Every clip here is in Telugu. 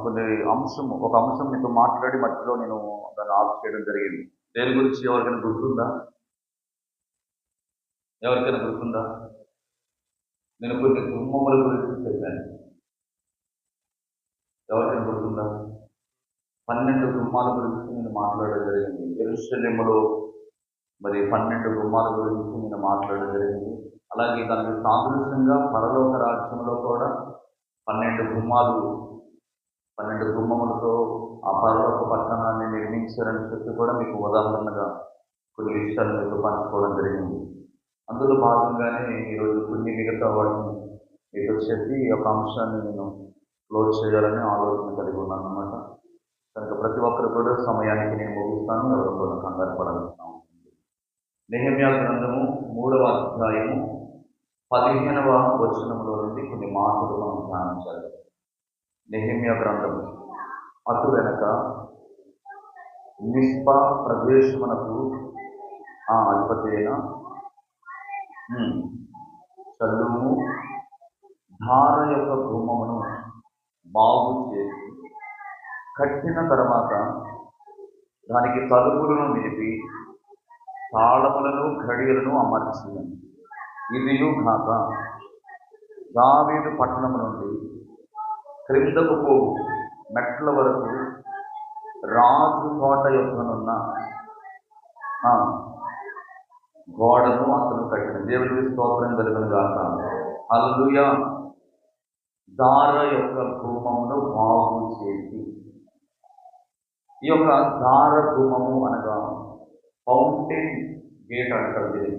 కొన్ని ఒక అంశం మీతో మాట్లాడి మధ్యలో నేను దాన్ని ఆఫ్ చేయడం జరిగింది. దేని గురించి ఎవరికైనా గుర్తుందా? ఎవరికైనా గుర్తుందా? నేను కొన్ని గుమ్మముల గురించి చెప్పాను. ఎవరికైనా గుర్తుందా? 12 గుమ్మాల గురించి నేను మాట్లాడడం జరిగింది. యెరూషలేములో మరి 12 గుమ్మాల గురించి నేను మాట్లాడడం జరిగింది. అలాగే దానికి సాదృశ్యంగా పరలోక రాజ్యంలో కూడా 12 గుమ్మములతో ఆ పరలోక పట్టణాన్ని నిర్మించారని చెప్పి కూడా మీకు ఉదాహరణగా కొన్ని విషయాలు మీతో పంచుకోవడం జరిగింది. అందులో భాగంగానే ఈరోజు కొన్ని మిగతా వాటిని మీతో చెప్పి ఈ యొక్క అంశాన్ని నేను క్లోజ్ చేయాలని ఆలోచన కలిగి ఉన్నాను అన్నమాట. కనుక ప్రతి ఒక్కరు కూడా సమయానికి నేను ముగిస్తాను, ఎవరు కూడా కంగారు పడాల్సిన నెహెమ్యా గ్రంథము 3వ అధ్యాయము 15వ వచనంలో నుండి కొన్ని మాటలు మనం ధ్యానించాలి. నెహెమ్యా గ్రంథము అటు వెనక మిస్పా ప్రదేశమునకు అధిపతి అయిన షల్లూము ధార యొక్క గుమ్మమును బాగు చేసి కట్టిన తర్వాత దానికి తలుపులను నిలిపి తాళములను ఘడియలను అమర్చింది. ఇదియు కాక దావీదు పట్టణము నుండి క్రిందకు పోవు మెట్ల వరకు రాజు కోట యొక్కనున్న గోడను అతను కట్టిన. దేవునికి స్తోత్రం కలుగును గాక. హల్లెలూయా. దార యొక్క గుమ్మమును బాగు చేసి, ఈ యొక్క దార గుమ్మము అనగా ఫౌంటైన్ గేట్ అంటారు. ఇది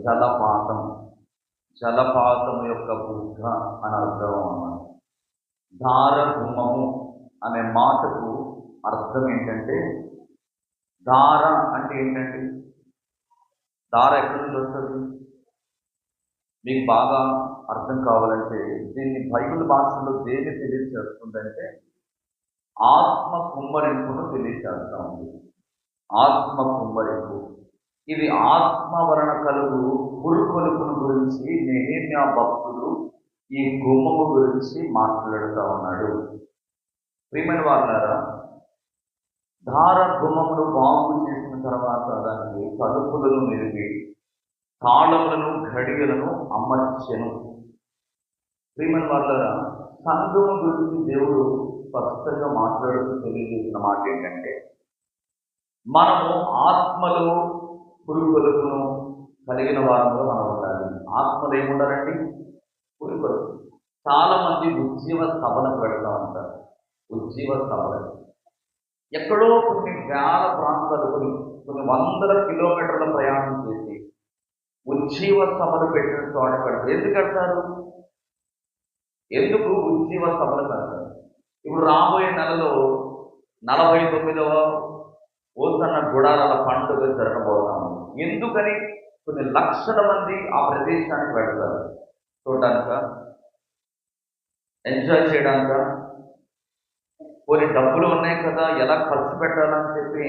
జలపాతం యొక్క బుగ్గ అని అర్థం అన్నమాట. దార గుమ్మము అనే మాటకు అర్థం ఏంటంటే, దార అంటే ఏంటంటే, దార ఎక్కడి నుంచి వస్తుంది? మీకు బాగా అర్థం కావాలంటే దీన్ని బైబిల్ భాషలో దేన్ని తెలియజేస్తుందంటే ఆత్మ కుమ్మరింపును తెలియజేస్తా ఉంది. ఆత్మ కుమ్మరింపు. ఇది ఆత్మ వలన కలుగు పురుకొలుపును గురించి నెహెమ్యా భక్తుడు ఈ గుమ్మము గురించి మాట్లాడుతూ ఉన్నాడు. ప్రియమైన వారులారా, ధార గుమ్మమును బాగు చేసిన తర్వాత దానికి తలుపులను నిలిపి తాళములను ఘడియలను అమర్చెను. ప్రియమైన వారులారా, సంఘము గురించి దేవుడు స్పష్టంగా మాట్లాడుతూ తెలియజేసిన మాట ఏంటంటే, మనము ఆత్మలో పురుకొలుపును కలిగిన వారంలో మనం ఉండాలి. ఆత్మలు ఏముండాలండి? పురుకొలుపు. చాలా మంది ఉజ్జీవ సభలకు పెడతా ఉంటారు. ఉజ్జీవ సభలు ఎక్కడో కొన్ని వేల ప్రాంతాలు, కొన్ని వందల కిలోమీటర్ల ప్రయాణం చేసి ఉజ్జీవ సభలు పెట్టిన చోట పెడతారు. ఎందుకు కడతారు? ఎందుకు ఉజ్జీవ సభలు పెడతారు? ఇప్పుడు రాబోయే నెలలో 49వ ఓసన్న గుడారాల పండుగ జరగబోతాము. ఎందుకని? కొన్ని లక్షల మంది ఆ ప్రదేశానికి పెడతారు. చూడడానిక, ఎంజాయ్ చేయడానిక, కొన్ని డబ్బులు ఉన్నాయి కదా, ఎలా ఖర్చు పెట్టాలని చెప్పి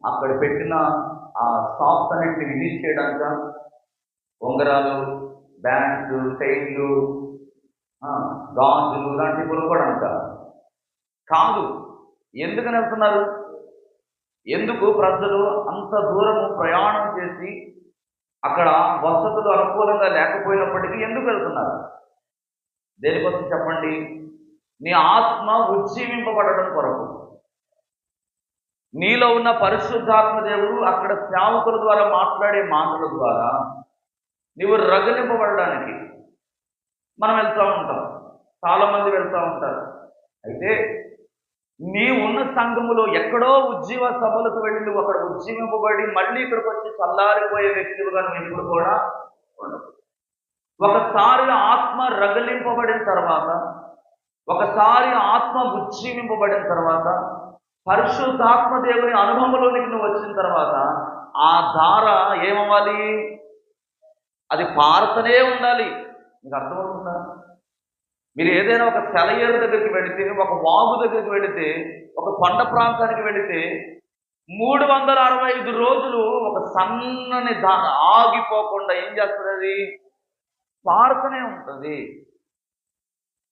అక్కడ పెట్టిన ఆ షాప్స్ అన్నింటిని విజిట్ చేయడానిక, ఉంగరాలు, బ్యాండ్స్, చైన్లు, గాజులు లాంటివి కొనుక్కోవడానిక కాదు. ఎందుకని వెళ్తున్నారు? ఎందుకు ప్రజలు అంత దూరము ప్రయాణం చేసి అక్కడ వసతులు అనుకూలంగా లేకపోయినప్పటికీ ఎందుకు వెళ్తున్నారు? దేనికోసం చెప్పండి? నీ ఆత్మ ఉజ్జీవింపబడడం కొరకు. నీలో ఉన్న పరిశుద్ధాత్మ దేవుడు అక్కడ సేవకుల ద్వారా మాట్లాడే మాటల ద్వారా నీవు రగిలింపబడడానికి మనం వెళ్తూ ఉంటాం. చాలామంది వెళ్తూ ఉంటారు. అయితే నీ ఉన్న సంఘములో ఎక్కడో ఉజ్జీవ సభలకు వెళ్ళి నువ్వు అక్కడ ఉజ్జీవింపబడి మళ్ళీ ఇక్కడికి వచ్చి చల్లారిపోయే వ్యక్తిగా నువ్వు ఎప్పుడు కూడా ఉండదు. ఒకసారి ఆత్మ రగిలింపబడిన తర్వాత, ఒకసారి ఆత్మ ఉజ్జీవింపబడిన తర్వాత, పరిశుద్ధాత్మ దేవుని అనుభవంలోనికి నువ్వు వచ్చిన తర్వాత ఆ ధార ఏమవ్వాలి? అది పారుతూనే ఉండాలి. మీకు అర్థమవుతుందా? మీరు ఏదైనా ఒక సెలయేరు దగ్గరికి వెళితే, ఒక వాగు దగ్గరికి వెళితే, ఒక కొండ ప్రాంతానికి వెళితే 365 రోజులు ఒక సన్నని ధార ఆగిపోకుండా ఏం చేస్తుంది? అది పారుతూనే ఉంటుంది.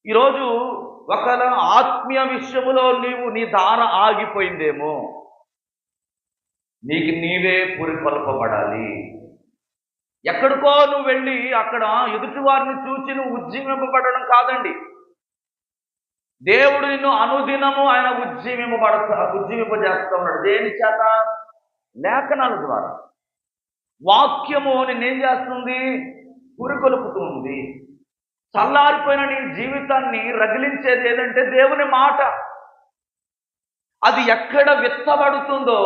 ఈరోజు ఒకవేళ ఆత్మీయ విషయములో నీ ధార ఆగిపోయిందేమో, నీకు నీవే పురికొల్పబడాలి. ఎక్కడికో నువ్వు వెళ్ళి అక్కడ ఎదుటి వారిని చూసి నువ్వు ఉజ్జీవింపబడడం కాదండి. దేవుడు నిన్ను అనుదినము ఆయన ఉజ్జీవింపజేస్తా ఉన్నాడు. దేని చేత? లేఖనాల ద్వారా. వాక్యము నిన్నేం చేస్తుంది? పురికొల్పుతూ ఉంది. చల్లారిపోయిన నీ జీవితాన్ని రగిలించేది ఏదంటే దేవుని మాట. అది ఎక్కడ విత్తబడుతుందో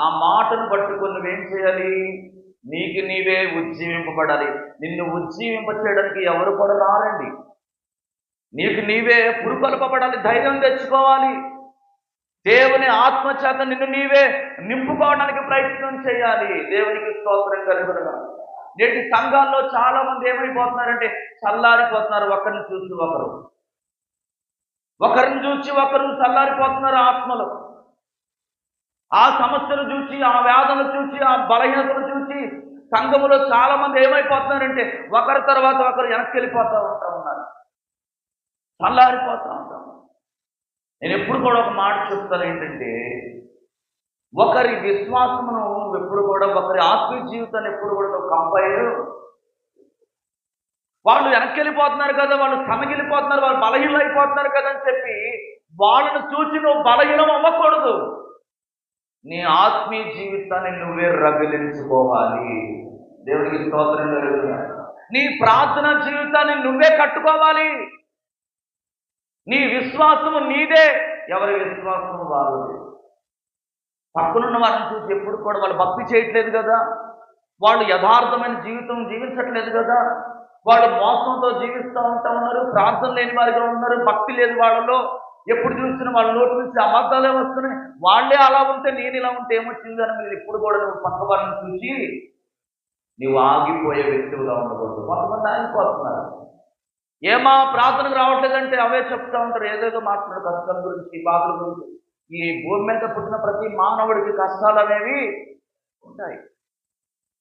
ఆ మాటను పట్టుకొని నువ్వేం చేయాలి? నీకు నీవే ఉజ్జీవింపబడాలి. నిన్ను ఉజ్జీవింప చేయడానికి ఎవరు కూడా రారండి. నీకు నీవే పురుకొల్పబడాలి, ధైర్యం తెచ్చుకోవాలి. దేవుని ఆత్మచేత నిన్ను నీవే నింపుకోవడానికి ప్రయత్నం చేయాలి. దేవునికి స్తోత్రం కలుగునుగా. నేటి సంఘాల్లో చాలా మంది ఏమైపోతున్నారంటే చల్లారిపోతున్నారు. ఒకరిని చూసి ఒకరు చల్లారిపోతున్నారు ఆత్మలు. ఆ సమస్యను చూసి, ఆ వేదనలు చూసి, ఆ బలహీనతను చూసి సంఘములో చాలా మంది ఏమైపోతున్నారంటే ఒకరి తర్వాత ఒకరు వెనక్కి వెళ్ళిపోతూ ఉన్నారు, చల్లారిపోతూ ఉంటాం. నేను ఎప్పుడు కూడా ఒక మాట చెప్తాను ఏంటంటే, ఒకరి విశ్వాసమును ఎప్పుడు కూడా, ఒకరి ఆత్మీయ జీవితాన్ని ఎప్పుడు కూడా నువ్వు కంపేర్. వాళ్ళు వెనక్కి వెళ్ళిపోతున్నారు కదా, వాళ్ళు సన్నగిలిపోతున్నారు, వాళ్ళు బలహీనలు అయిపోతున్నారు కదా అని చెప్పి వాళ్ళను చూసి నువ్వు బలహీనం అవ్వకూడదు. నీ ఆత్మీయ జీవితాన్ని నువ్వే రగిలించుకోవాలి. దేవుడికి స్తోత్రం కలుగుతుంది. నీ ప్రార్థన జీవితాన్ని నువ్వే కట్టుకోవాలి. నీ విశ్వాసము నీదే, ఎవరి విశ్వాసము వాళ్ళది. పక్కనున్న వారిని చూసి ఎప్పుడు కూడా వాళ్ళు భక్తి చేయట్లేదు కదా, వాళ్ళు యథార్థమైన జీవితం జీవించట్లేదు కదా, వాళ్ళు మోసంతో జీవిస్తూ ఉన్నారు, ప్రార్థన లేని వారిగా ఉన్నారు, భక్తి లేని వాళ్ళలో ఎప్పుడు చూస్తున్నా వాళ్ళ నోటి నుంచి అబద్ధాలే వస్తున్నాయి. వాళ్ళే అలా ఉంటే నేను ఇలా ఉంటే ఏమొచ్చింది అని మీరు ఇప్పుడు కూడా నువ్వు పక్క వారిని చూసి నువ్వు ఆగిపోయే వ్యక్తులుగా ఉండకూడదు. కొంతమంది ఆగిపోతున్నారు. ఏమా ప్రార్థనకు రావట్లేదంటే అవే చెప్తా ఉంటారు, ఏదేదో మాట్లాడు కష్టాల గురించి, బాధల గురించి. ఈ భూమి మీద పుట్టిన ప్రతి మానవుడికి కష్టాలు అనేవి ఉంటాయి.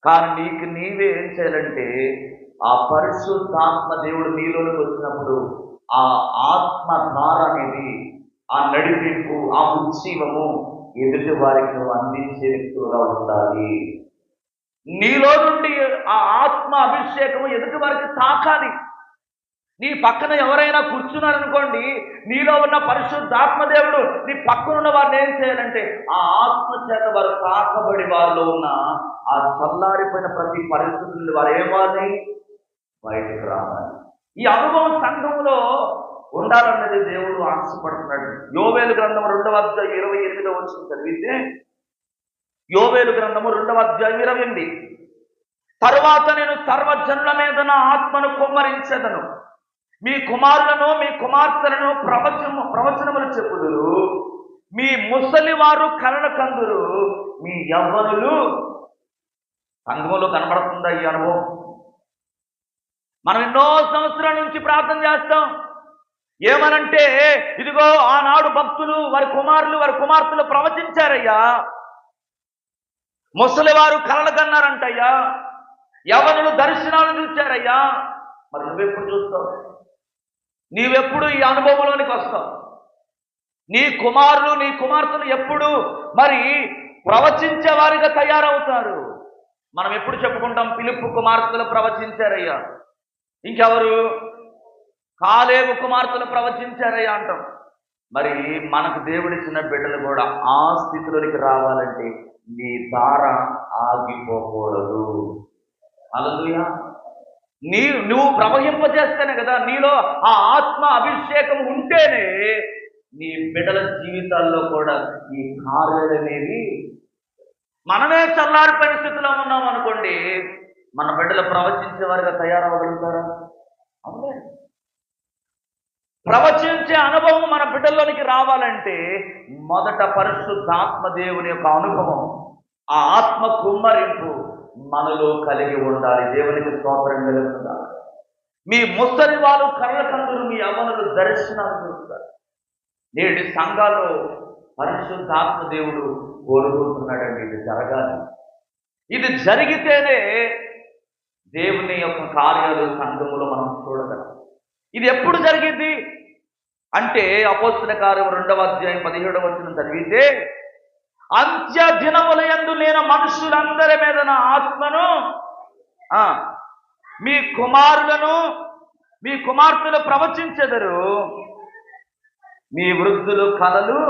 కానీ నీకు నీవే ఏం చేయాలంటే, ఆ పరిశుద్ధాత్మ దేవుడు నీలోకి వచ్చినప్పుడు ఆ ఆత్మ ధార అనేది, ఆ నడిపింపు, ఆ ఉజ్జీవము ఎదుటి వారికి నువ్వు అందించే వ్యక్తులుగా ఉండాలి. నీలో నుండి ఆ ఆత్మ అభిషేకము ఎదుటి వారికి తాకాలి. నీ పక్కన ఎవరైనా కూర్చున్నారనుకోండి, నీలో ఉన్న పరిశుద్ధాత్మదేవుడు నీ పక్కన ఉన్న వారిని ఏం చేయాలంటే ఆ ఆత్మ చేత వారు తాకబడి వారిలో ఉన్న ఆ చల్లారిపోయిన ప్రతి పరిస్థితులు వారు ఏమాలి? బయటకు రావాలి. ఈ అనుభవం సంఘంలో ఉండాలన్నది దేవుడు ఆశపడుతున్నాడు. యోవేలు గ్రంథము 2వ అధ్యాయం 28వ వచనం చదివితే, యోవేలు గ్రంథము 2వ అధ్యాయం 28, తరువాత నేను సర్వజనుల మీద నా ఆత్మను కుమ్మరించెదను, మీ కుమారులను మీ కుమార్తెలను ప్రవచనములు చెప్పుదురు, మీ ముసలి వారు కలల కందురు, మీ యవ్వనులు. సంఘంలో కనబడుతుందా ఈ అనుభవం? మనం ఎన్నో సంవత్సరాల నుంచి ప్రార్థన చేస్తాం. ఏమనంటే, ఇదిగో ఆనాడు భక్తులు వారి కుమారులు వారి కుమార్తెలు ప్రవచించారయ్యా, ముసలివారు కలలు కన్నారంటయ్యా, యవ్వనులు దర్శనాలు చూచారయ్యా. మరి నువ్వెప్పుడు చూస్తావు? నీవెప్పుడు ఈ అనుభవంలోనికి వస్తావు? నీ కుమారులు నీ కుమార్తెలు ఎప్పుడు మరి ప్రవచించే వారిగా తయారవుతారు? మనం ఎప్పుడు చెప్పుకుంటాం, ఫిలిప్పు కుమార్తెలు ప్రవచించారయ్యా, ఇంకెవరు కాలేబు కుమార్తెలు ప్రవచించారయ్యా అంటాం. మరి మనకు దేవుడిచ్చిన బిడ్డలు కూడా ఆ స్థితిలోనికి రావాలంటే నీ ధార ఆగిపోకూడదు. హల్లెలూయా. నువ్వు ప్రవహింపజేస్తేనే కదా, నీలో ఆ ఆత్మ అభిషేకం ఉంటేనే నీ బిడ్డల జీవితాల్లో కూడా ఈ కార్యాలు అనేవి. మనమే చల్లారిపోయిన స్థితిలో ఉన్నాం అనుకోండి, మన బిడ్డలు ప్రవచించే వారిగా తయారవగలుగుతారా? అవునే. ప్రవచించే అనుభవం మన బిడ్డల్లోనికి రావాలంటే మొదట పరిశుద్ధాత్మ దేవుని యొక్క అనుభవం, ఆ ఆత్మ కుమ్మరింపు మనలో కలిగి ఉండాలి. దేవునికి స్తోత్రం కలుగుతుందా? మీ ముసలి వాళ్ళు కళ్ళ కందులు, మీ యవ్వనులు దర్శనాలు చూస్తారు. నేటి సంఘాల్లో పరిశుద్ధాత్మ దేవుడు కోరుకుంటున్నాడండి. ఇది జరగాలి. ఇది జరిగితేనే దేవుని యొక్క కార్యాలు సంఘములో మనం చూడగలం. ఇది ఎప్పుడు జరిగింది అంటే అపోస్తల కార్యం 2వ అధ్యాయం 17వ వచనం చదివితే, అంత్య దినముల యందు నేను మనుషులందరి మీద నా ఆత్మను మీ కుమారులను మీ కుమార్తెలు ప్రవచించెదరు, మీ వృద్ధులు కలలు.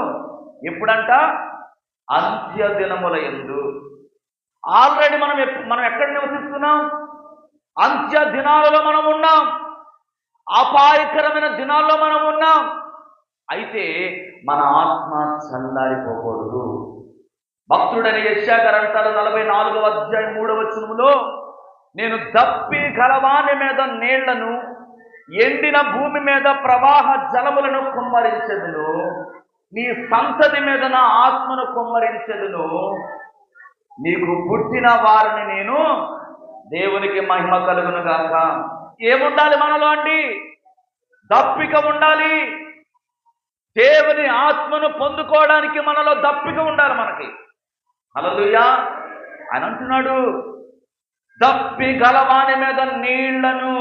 ఎప్పుడంట? అంత్య దినముల యందు. ఆల్రెడీ మనం ఎక్కడ నివసిస్తున్నాం? అంత్య దినాలలో మనం ఉన్నాం. అపాయకరమైన దినాల్లో మనం ఉన్నాం. అయితే మన ఆత్మ చల్లారిపోకూడదు. భక్తుడని యెషయా గారు అంటాడు 44వ అధ్యాయం 3వ వచనములో, నేను దప్పి గలవాని మీద నీళ్లను, ఎండిన భూమి మీద ప్రవాహ జలములను కుమ్మరించెదను, నీ సంతతి మీద నా ఆత్మను కుమ్మరించెదను, నీకు పుట్టిన వారిని నేను దేవునికి మహిమ కలుగును గాక. ఏముండాలి మనలో అండి? దప్పిక ఉండాలి. దేవుని ఆత్మను పొందుకోవడానికి మనలో దప్పిక ఉండాలి మనకి. హల్లెలూయా. ఆయన అంటున్నాడు, దప్పి గలవాని మీద నీళ్లను,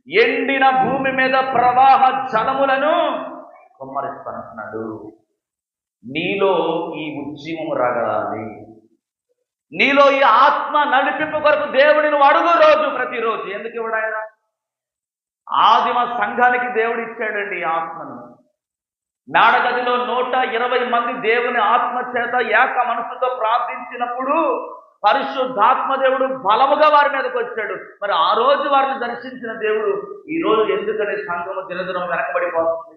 ఎండిన భూమి మీద ప్రవాహ జలములను కుమ్మరిస్తానంటున్నాడు. నీలో ఈ ఉద్యమం రాగలాలి. నీలో ఈ ఆత్మ నడిపింపు కొరకు దేవుడిని నువ్వు అడుగు ప్రతిరోజు. ఎందుకు ఇవ్వడు ఆయన? ఆదిమ సంఘానికి దేవుడు ఇచ్చాడండి ఈ ఆత్మను. మేడగదిలో 120 మంది దేవుని ఆత్మ చేత ఏక మనసుతో ప్రార్థించినప్పుడు పరిశుద్ధాత్మ దేవుడు బలముగా వారి మీదకి వచ్చాడు. మరి ఆ రోజు వారిని దర్శించిన దేవుడు ఈ రోజు ఎందుకని సంఘము దినదినం వెనకబడిపోతుంది?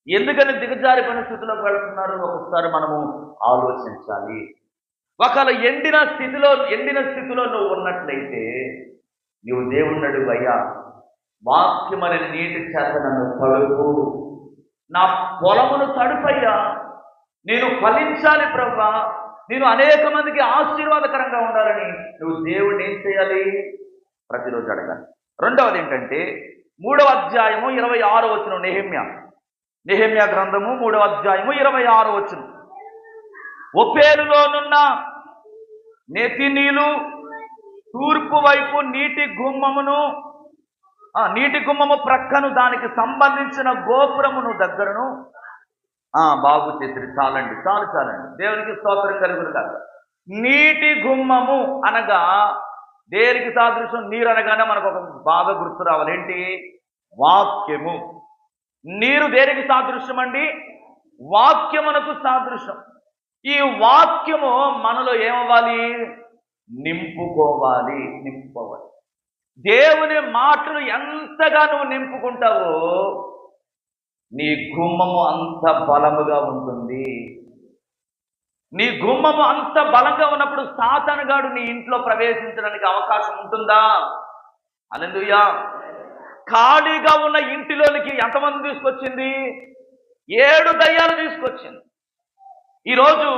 ఎందుకని దిగజారి పరిస్థితుల్లోకి వెళ్తున్నారు? ఒకసారి మనము ఆలోచించాలి. ఒకవేళ ఎండిన స్థితిలో నువ్వు ఉన్నట్లయితే నువ్వు దేవుణ్ణి అడుగు, అయ్యా వాక్యమనే నీటి చేత నన్ను తడుపు, నా పొలమును తడుపయ్యా, నేను ఫలించాలి ప్రభా, నేను అనేక మందికి ఆశీర్వాదకరంగా ఉండాలని నువ్వు దేవుడిని ఏం చేయాలి? ప్రతిరోజు అడగాలి. రెండవది ఏంటంటే 3వ అధ్యాయము 26వ వచనం, నెహెమ్యా గ్రంథము 3వ అధ్యాయము 26వ వచనం. ఒపేలులోనున్న నెతినీలు తూర్పు వైపు నీటి గుమ్మము ప్రక్కను దానికి సంబంధించిన గోపురమును దగ్గరను బాగు చేసి చాలండి. దేవునికి స్తోత్రం కలుగును కాదు. నీటి గుమ్మము అనగా దేనికి సాదృశ్యం? నీరు అనగానే మనకు ఒక బాగా గుర్తు రావాలి. ఏంటి? వాక్యము. నీరు దేనికి సాదృశ్యం అండి? వాక్యమునకు సాదృశ్యం. ఈ వాక్యము మనలో ఏమవ్వాలి? నింపుకోవాలి. దేవుని మాటలు ఎంతగా నువ్వు నింపుకుంటావో నీ గుమ్మము అంత బలముగా ఉంటుంది. నీ గుమ్మము అంత బలంగా ఉన్నప్పుడు సాతానుగాడు నీ ఇంట్లో ప్రవేశించడానికి అవకాశం ఉంటుందా? హల్లెలూయా. ఖాళీగా ఉన్న ఇంటిలోనికి ఎంతమంది తీసుకొచ్చింది? 7 దయ్యాలు తీసుకొచ్చింది. ఈరోజు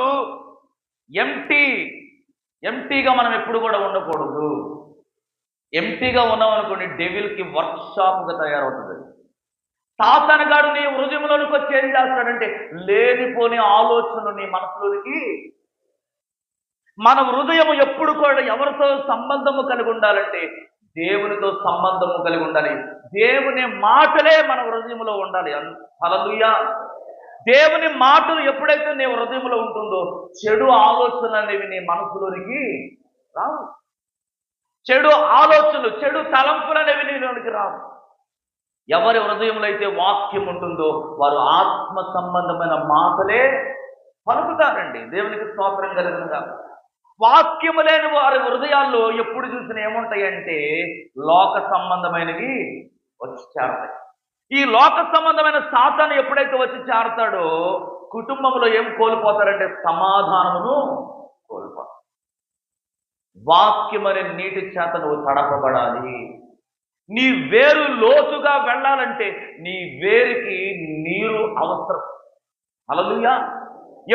ఎంటీగా మనం ఎప్పుడు కూడా ఉండకూడదు. ఎంటీగా ఉన్నామనుకోండి, డెవిల్కి వర్క్షాప్గా తయారవుతుంది. సాతానుగాడు నీ హృదయంలోనికి వచ్చి ఏం చేస్తాడంటే లేనిపోని ఆలోచనలు నీ మనసులోనికి. మన హృదయం ఎప్పుడు కూడా ఎవరితో సంబంధము కలిగి ఉండాలంటే దేవునితో సంబంధము కలిగి ఉండాలి. దేవుని మాటలే మన హృదయంలో ఉండాలి. హల్లెలూయా. దేవుని మాటలు ఎప్పుడైతే నీ హృదయంలో ఉంటుందో చెడు ఆలోచనలు అనేవి నీ మనసులోనికి రావు. చెడు ఆలోచనలు, చెడు తలంపులు అనేవి నీలోనికి రావు. ఎవరి హృదయంలో అయితే వాక్యం ఉంటుందో వారు ఆత్మ సంబంధమైన మాటలే పలుకుతారండి. దేవునికి స్తోత్రం కలుగునుగా. వాక్యము లేని వారి హృదయాల్లో ఎప్పుడు చూసినా ఏముంటాయంటే లోక సంబంధమైనవి వచ్చి చేరతాయి. ఈ లోక సంబంధమైన సాతాను ఎప్పుడైతే వచ్చి చేరతాడో కుటుంబంలో ఏం కోల్పోతారంటే సమాధానమును కోల్పోతారు. వాక్యం అనే నీటి చేత నువ్వు తడపబడాలి. నీ వేరు లోతుగా వెళ్ళాలంటే నీ వేరుకి నీరు అవసరం. హల్లెలూయా.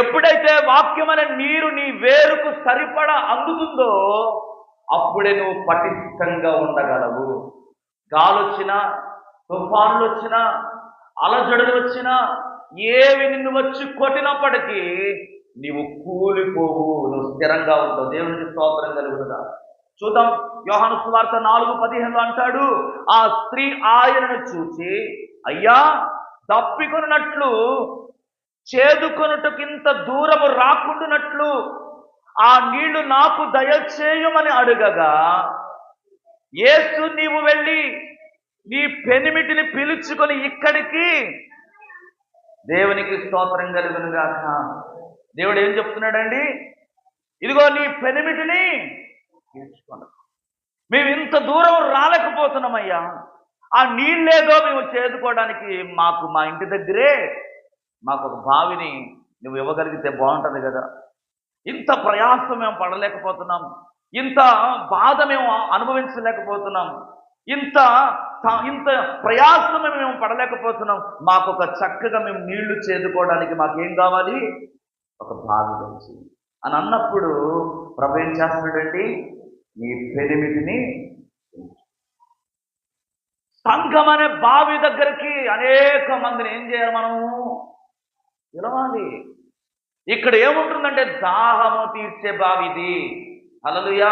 ఎప్పుడైతే వాక్యం అనే నీరు నీ వేరుకు సరిపడా అందుతుందో అప్పుడే నువ్వు పటిష్టంగా ఉండగలవు. గాలొచ్చినా, తుఫాన్లు వచ్చినా, అలజడులు వచ్చినా, ఏవి నిన్ను వచ్చి కొట్టినప్పటికీ నీవు కూలిపోవు, నువ్వు స్థిరంగా ఉంటావు. దేవునికి స్తోత్రం కలుగుతుందా. చూద్దాం. యోహాను సువార్త 4:15 అంటాడు, ఆ స్త్రీ ఆయనను చూచి, అయ్యా, దప్పికొనున్నట్లు చేదుకొనుటకింత దూరము రాకుండానట్లు ఆ నీళ్లు నాకు దయచేయమని అడగగా, యేసు, నీవు వెళ్ళి నీ పెనిమిటిని పిలుచుకొని ఇక్కడికి, దేవునికి స్తోత్రం కలుగును గాక. దేవుడు ఏం చెప్తున్నాడండి? ఇదిగో నీ పెనిమిటిని పిలుచుకోండి. మేము ఇంత దూరం రాలేకపోతున్నామయ్యా, ఆ నీళ్ళేదో మేము చేదుకోవడానికి మాకు మా ఇంటి దగ్గరే మాకు ఒక బావిని నువ్వు ఇవ్వగలిగితే బాగుంటుంది కదా. ఇంత ప్రయాసం మేము పడలేకపోతున్నాం, ఇంత బాధ మేము అనుభవించలేకపోతున్నాం, ఇంత ప్రయాసం మేము పడలేకపోతున్నాం. మాకు ఒక చక్కగా మేము నీళ్లు చేదుకోవడానికి మాకేం కావాలి? ఒక బావి వచ్చి అని అన్నప్పుడు ప్రభు ఏం చేస్తున్నాడండి? నీ పెనిమిటిని సంఘం అనే బావి దగ్గరికి అనేక మందిని ఏం చేయాలి? మనము పిలవాలి. ఇక్కడ ఏముంటుందంటే దాహము తీర్చే బావి ఇది. హల్లెలూయా.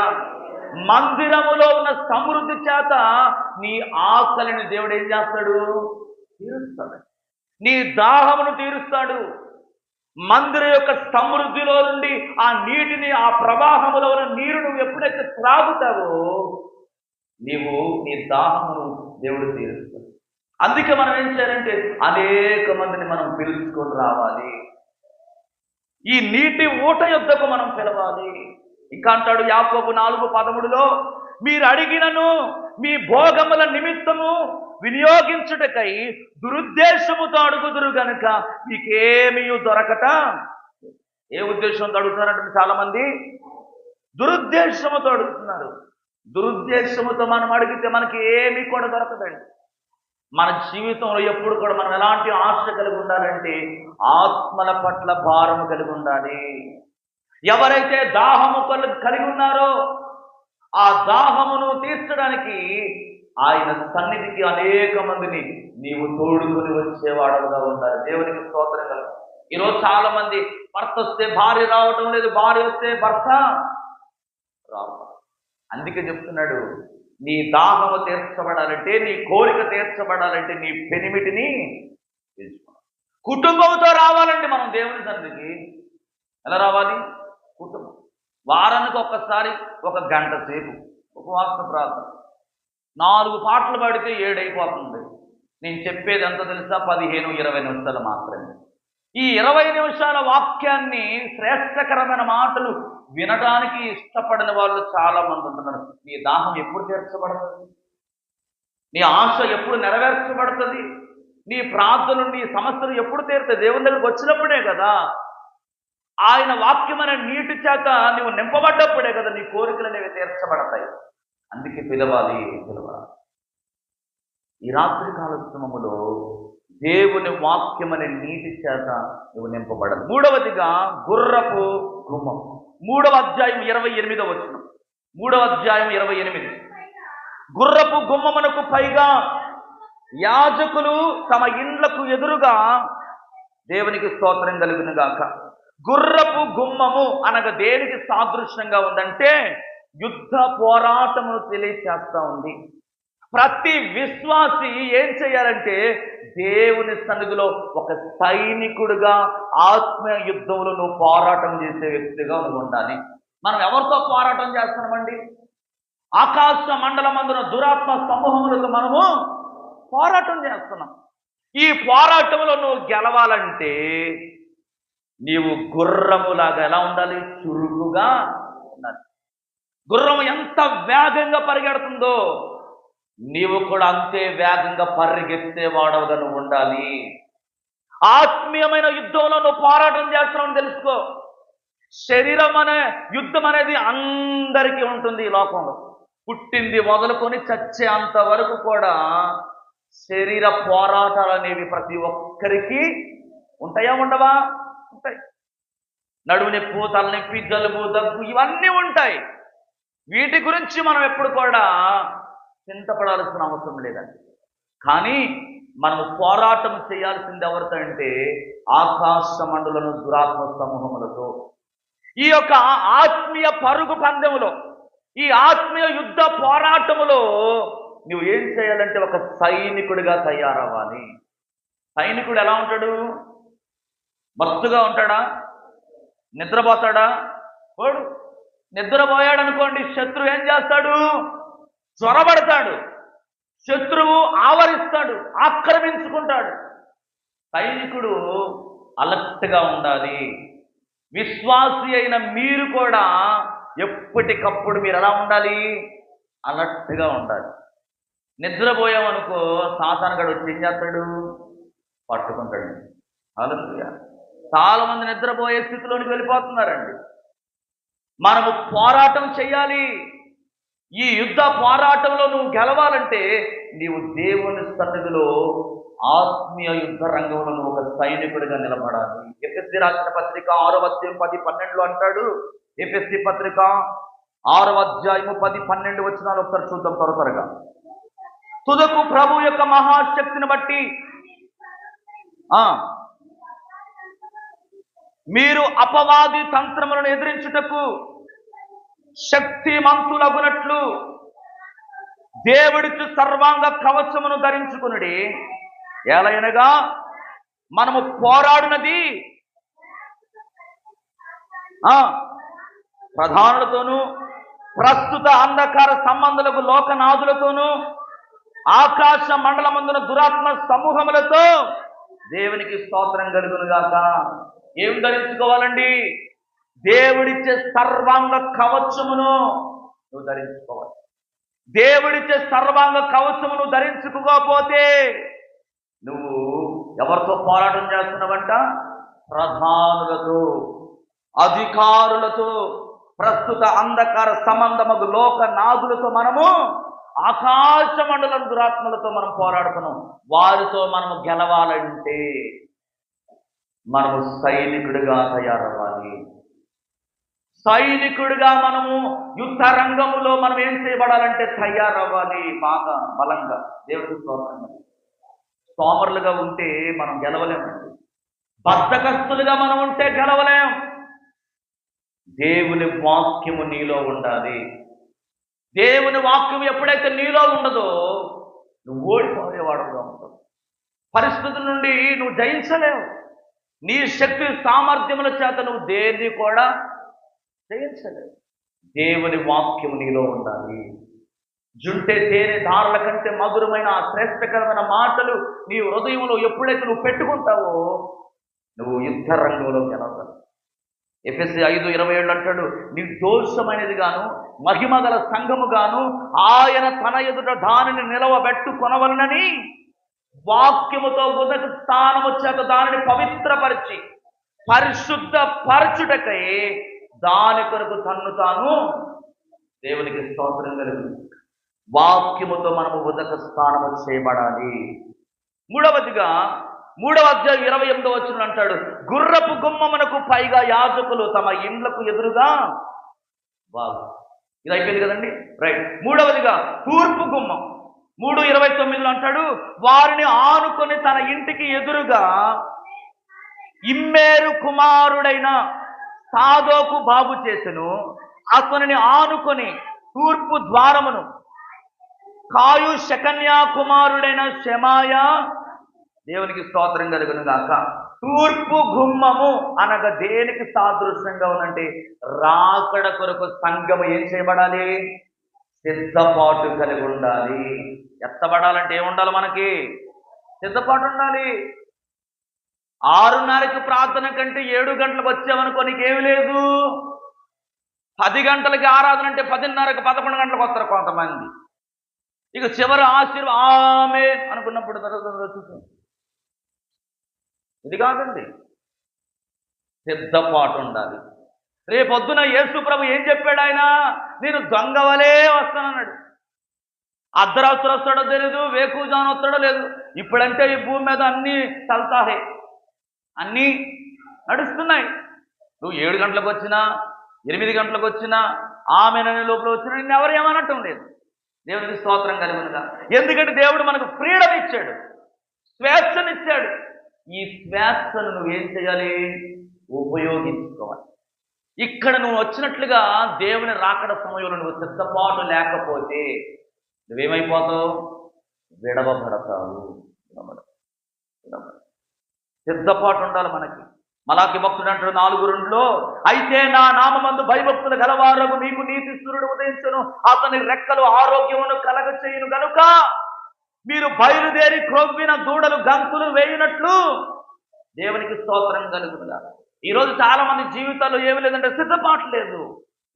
మందిరములో ఉన్న సమృద్ధి చేత నీ ఆకలిని దేవుడు ఏం చేస్తాడు? తీరుస్తాడు. నీ దాహమును తీరుస్తాడు. మందిరం యొక్క సమృద్ధిలో నుండి ఆ నీటిని, ఆ ప్రవాహములో ఉన్న నీరు నువ్వు ఎప్పుడైతే త్రాగుతావో నీవు నీ దాహమును దేవుడు తీరుస్తాడు. అందుకే మనం ఏం చేయాలంటే అనేక మందిని మనం పిలుచుకొని రావాలి. ఈ నీటి ఊట యొద్దకు మనం పిలవాలి. ఇంకా అంటాడు యాకోబు 4:13, మీరు అడిగినను మీ భోగముల నిమిత్తము వినియోగించుటకై దురుద్దేశముతో అడుగుదురు గనుక మీకేమీ దొరకట. ఏ ఉద్దేశంతో అడుగుతున్నారంటే చాలా మంది దురుద్దేశముతో అడుగుతున్నారు. దురుద్దేశముతో మనం అడిగితే మనకి ఏమీ కూడా దొరకదండి. మన జీవితంలో ఎప్పుడు కూడా మనం ఎలాంటి ఆశ కలిగి ఉండాలంటే ఆత్మల పట్ల భారము కలిగి ఉండాలి. ఎవరైతే దాహము కలిగి ఉన్నారో ఆ దాహమును తీర్చడానికి ఆయన సన్నిధికి అనేక మందిని నీవు తోడుకొని వచ్చేవాడవుగా ఉండాలి. దేవునికి స్తోత్రం కలుగు. ఈరోజు చాలా మంది భర్త వస్తే భార్య రావటం లేదు, భార్య వస్తే భర్త రావటం. అందుకే చెప్తున్నాడు, నీ దాహము తీర్చబడాలంటే, నీ కోరిక తీర్చబడాలంటే నీ పెనిమిటిని తెలుసుకోవాలి. కుటుంబంతో రావాలండి మనం దేవుని సన్నిధికి. ఎలా రావాలి? కుటుంబం. వారానికి ఒక్కసారి 1 గంట సేపు ఉపవాస ప్రార్థన. 4 పాటలు పాడితే 7 అయిపోతుంది. నేను చెప్పేది ఎంత తెలుసా? 15-20 నిమిషాలు మాత్రమే. ఈ 20 నిమిషాల వాక్యాన్ని, శ్రేష్టకరమైన మాటలు వినడానికి ఇష్టపడిన వాళ్ళు చాలా మంది ఉంటున్నారు. నీ దాహం ఎప్పుడు తీర్చబడుతుంది? నీ ఆశ ఎప్పుడు నెరవేర్చబడుతుంది? నీ ప్రార్థనలు, నీ సమస్యలు ఎప్పుడు తీరుతాయి? దేవుని దగ్గరికి వచ్చినప్పుడే కదా. ఆయన వాక్యమైన నీటి చేత నువ్వు నింపబడ్డప్పుడే కదా నీ కోరికలు అనేవి తీర్చబడతాయి. అందుకే పిలవాలి. ఈ రాత్రి కాల సమయములో దేవుని వాక్యమనే నీటి చేత నువ్వు నింపబడాలి. 3వదిగా గుర్రపు గుమ్మం. 3వ అధ్యాయం 28వ వచనం. 3వ అధ్యాయం 28. గుర్రపు గుమ్మమునకు పైగా యాజకులు తమ ఇండ్లకు ఎదురుగా, దేవునికి స్తోత్రం కలుగును గాక. గుర్రపు గుమ్మము అనగా దేనికి సాదృశ్యంగా ఉందంటే యుద్ధ పోరాటమును తెలియచేస్తా ఉంది. ప్రతి విశ్వాసి ఏం చేయాలంటే దేవుని సన్నిధిలో ఒక సైనికుడిగా ఆత్మీయ యుద్ధంలో నువ్వు పోరాటం చేసే వ్యక్తిగా నువ్వు ఉండాలి. మనం ఎవరితో పోరాటం చేస్తున్నామండి? ఆకాశ మండలమందున దురాత్మ సమూహములతో మనము పోరాటం చేస్తున్నాం. ఈ పోరాటంలో నువ్వు గెలవాలంటే నీవు గుర్రములాగా ఎలా ఉండాలి? చురుకుగా ఉండాలి. గుర్రం ఎంత వేగంగా పరిగెడుతుందో నీవు కూడా అంతే వేగంగా పరిగెత్తేవాడవుగా నువ్వు ఉండాలి. ఆత్మీయమైన యుద్ధంలో నువ్వు పోరాటం చేస్తున్నావు తెలుసుకో. శరీరం అనే యుద్ధం అనేది అందరికీ ఉంటుంది. ఈ లోకంలో పుట్టింది మొదలుకొని చచ్చే అంతవరకు కూడా శరీర పోరాటాలు అనేవి ప్రతి ఒక్కరికి ఉంటాయా? ఉండవా? ఉంటాయి. నడుము నొప్పి, తలనొప్పి, జలుబు, దగ్గు ఇవన్నీ ఉంటాయి. వీటి గురించి మనం ఎప్పుడు కూడా చింతపడాల్సిన అవసరం లేదండి. కానీ మనం పోరాటం చేయాల్సింది ఎవరితో అంటే ఆకాశ మండలను దురాత్మ సమూహములతో. ఈ యొక్క ఆత్మీయ పరుగు పందెములో, ఈ ఆత్మీయ యుద్ధ పోరాటములో నువ్వు ఏం చేయాలంటే ఒక సైనికుడిగా తయారవ్వాలి. సైనికుడు ఎలా ఉంటాడు? మస్తుగా ఉంటాడా? నిద్రపోతాడా? వాడు నిద్రపోయాడు అనుకోండి, శత్రువు ఏం చేస్తాడు? చొరబడతాడు, శత్రువు ఆవరిస్తాడు, ఆక్రమించుకుంటాడు. సైనికుడు అలర్ట్గా ఉండాలి. విశ్వాసి అయిన మీరు కూడా ఎప్పటికప్పుడు మీరు ఎలా ఉండాలి? అలర్ట్గా ఉండాలి. నిద్రపోయామనుకో, సాతానుగాడు వచ్చి ఏం చేస్తాడు? పట్టుకుంటాడు. హల్లెలూయా. చాలా మంది నిద్రపోయే స్థితిలోనికి వెళ్ళిపోతున్నారండి. మనము పోరాటం చేయాలి. ఈ యుద్ధ పోరాటంలో నువ్వు గెలవాలంటే నీవు దేవుని సన్నిధిలో ఆత్మీయ యుద్ధ రంగంలో నువ్వు ఒక సైనికుడిగా నిలబడాలి. ఎఫెసీ రాసిన పత్రిక 6వ అధ్యాయం 10-12 అంటాడు. ఎఫెసీ పత్రిక 6వ అధ్యాయము 10-12 వచనాలు ఒకసారి చూద్దాం త్వరగా. తుదకు ప్రభు యొక్క మహాశక్తిని బట్టి మీరు అపవాది తంత్రములను ఎదిరించుటకు శక్తిమంతులగునట్లు దేవుడికి సర్వాంగ కవచమును ధరించుకునుడి. ఎలయనగా మనము పోరాడినది ప్రధానులతోనూ ప్రస్తుత అంధకార సంబంధులకు లోకనాథులతోనూ ఆకాశ మండలమందున దురాత్మ సమూహములతో. దేవునికి స్తోత్రం కలుగునుగాక. ఏం ధరించుకోవాలండి? దేవుడిచ్చే సర్వాంగ కవచమును నువ్వు ధరించుకోవాలి. దేవుడిచ్చే సర్వాంగ కవచమును ధరించుకోకపోతే నువ్వు ఎవరితో పోరాటం చేస్తున్నావంట? ప్రధానులతో, అధికారులతో, ప్రస్తుత అంధకార సంబంధము లోకనాథులతో, మనము ఆకాశ మండలం దురాత్మలతో మనం పోరాడుతున్నాం. వారితో మనము గెలవాలంటే మనము సైనికుడిగా తయారవ్వాలి. సైనికుడిగా మనము యుద్ధ రంగములో మనం ఏం చేయబడాలంటే తయారవ్వాలి. బాగా బలంగా. దేవుడికి స్తోత్రం. సోమరులుగా ఉంటే మనం గెలవలేమండి. బద్ధకస్తులుగా మనం ఉంటే గెలవలేం. దేవుని వాక్యము నీలో ఉండాలి. దేవుని వాక్యం ఎప్పుడైతే నీలో ఉండదో నువ్వు ఓడిపోయేవాడుగా ఉంటావు. పరిస్థితుల నుండి నువ్వు జయించలేవు. నీ శక్తి సామర్థ్యముల చేత నువ్వు దేన్ని కూడా జయించలేవు. దేవుని వాక్యము నీలో ఉండాలి. జుంటే తేనె ధారల కంటే మధురమైన ఆ శ్రేష్టకరమైన మాటలు నీ హృదయంలో ఎప్పుడైతే నువ్వు పెట్టుకుంటావో నువ్వు యుద్ధ రంగంలో గెలవగలవు. ఎఫెసీ 5:27 అంటాడు, నిర్దోషమైనది గాను మహిమ గల సంఘము గాను ఆయన తన ఎదుట దానిని నిలవబెట్టుకొనవలనని వాక్యముతో ఉదక స్థానము చేత దానిని పవిత్రపరిచి పరిశుద్ధ పరచుటకై దాని కొరకు తన్ను తాను. దేవునికి స్తోత్రం కలుగును. వాక్యముతో మనము ఉదక స్థానము చేయబడాలి. మూడవదిగా 3వ అధ్యాయం 28వ వచనం అంటాడు, గుర్రపు గుమ్మమునకు పైగా యాజకులు తమ ఇండ్లకు ఎదురుగా. ఇది అయిపోయింది కదండి, రైట్. మూడవదిగా తూర్పు గుమ్మం 3:29 అంటాడు, వారిని ఆనుకొని తన ఇంటికి ఎదురుగా ఇమ్మేరు కుమారుడైన సాదోకు బాగు చేసెను. అతనిని ఆనుకొని తూర్పు ద్వారమును కాయు శకన్యా కుమారుడైన షెమాయా. దేవునికి స్తోత్రం కలుగును గాక. తూర్పు గుమ్మము అనగా దేనికి సాదృశ్యంగా ఉందంటే రాకడ కొరకు సంఘము ఏం చేయబడాలి? సిద్ధపాటు కలిగి ఉండాలి. ఎత్తబడాలంటే ఏముండాలి? మనకి సిద్ధపాటు ఉండాలి. 6:30కి ప్రార్థన కంటే 7 గంటలకు వచ్చామనుకో నీకేమి లేదు. 10 గంటలకి ఆరాధన అంటే 10:30కి 11 గంటలకు వస్తారు కొంతమంది. ఇక చివరి ఆమె అనుకున్నప్పుడు చూసాం. ఇది కాదండి, సిద్ధపాటు ఉండాలి. రేపొద్దున యేసు ప్రభు ఏం చెప్పాడు? ఆయన నేను దొంగవలే వస్తానన్నాడు. అర్ధరాత్రి వస్తాడో తెలీదు, వేకువజాను వస్తాడో లేదు. ఇప్పుడంటే ఈ భూమి మీద అన్నీ చల్తాహే, అన్నీ నడుస్తున్నాయి. నువ్వు 7 గంటలకు వచ్చినా 8 గంటలకు వచ్చినా ఆమెనని లోపల వచ్చినా నిన్ను ఎవరు ఏమనటం లేదు. దేవునికి స్తోత్రం కలుగునుగా. ఎందుకంటే దేవుడు మనకు ఫ్రీడమ్ ఇచ్చాడు, స్వేచ్ఛనిచ్చాడు. ఈ స్వేచ్ఛను నువ్వేం చేయాలి? ఉపయోగించుకోవాలి. ఇక్కడ నువ్వు వచ్చినట్లుగా దేవుని రాకడ సమయంలో నువ్వు సిద్ధపాటు లేకపోతే నువ్వేమైపోతావు? విడవబడతావు. సిద్ధపాటు ఉండాలి మనకి. మలాకి భక్తుడు అంటాడు 4:2, అయితే నా నామమందు భయభక్తులు గలవారకు మీకు నీతి సూర్యుడు ఉదయించును, అతని రెక్కలు ఆరోగ్యమును కలగ చేయును గనుక మీరు బయలుదేరి క్రొవ్విన దూడలు గంతులు వేయునట్లు దేవునికి స్తోత్రం కలుగునుగా. ఈరోజు చాలా మంది జీవితాల్లో ఏమి లేదంటే సిద్ధపాటు లేదు.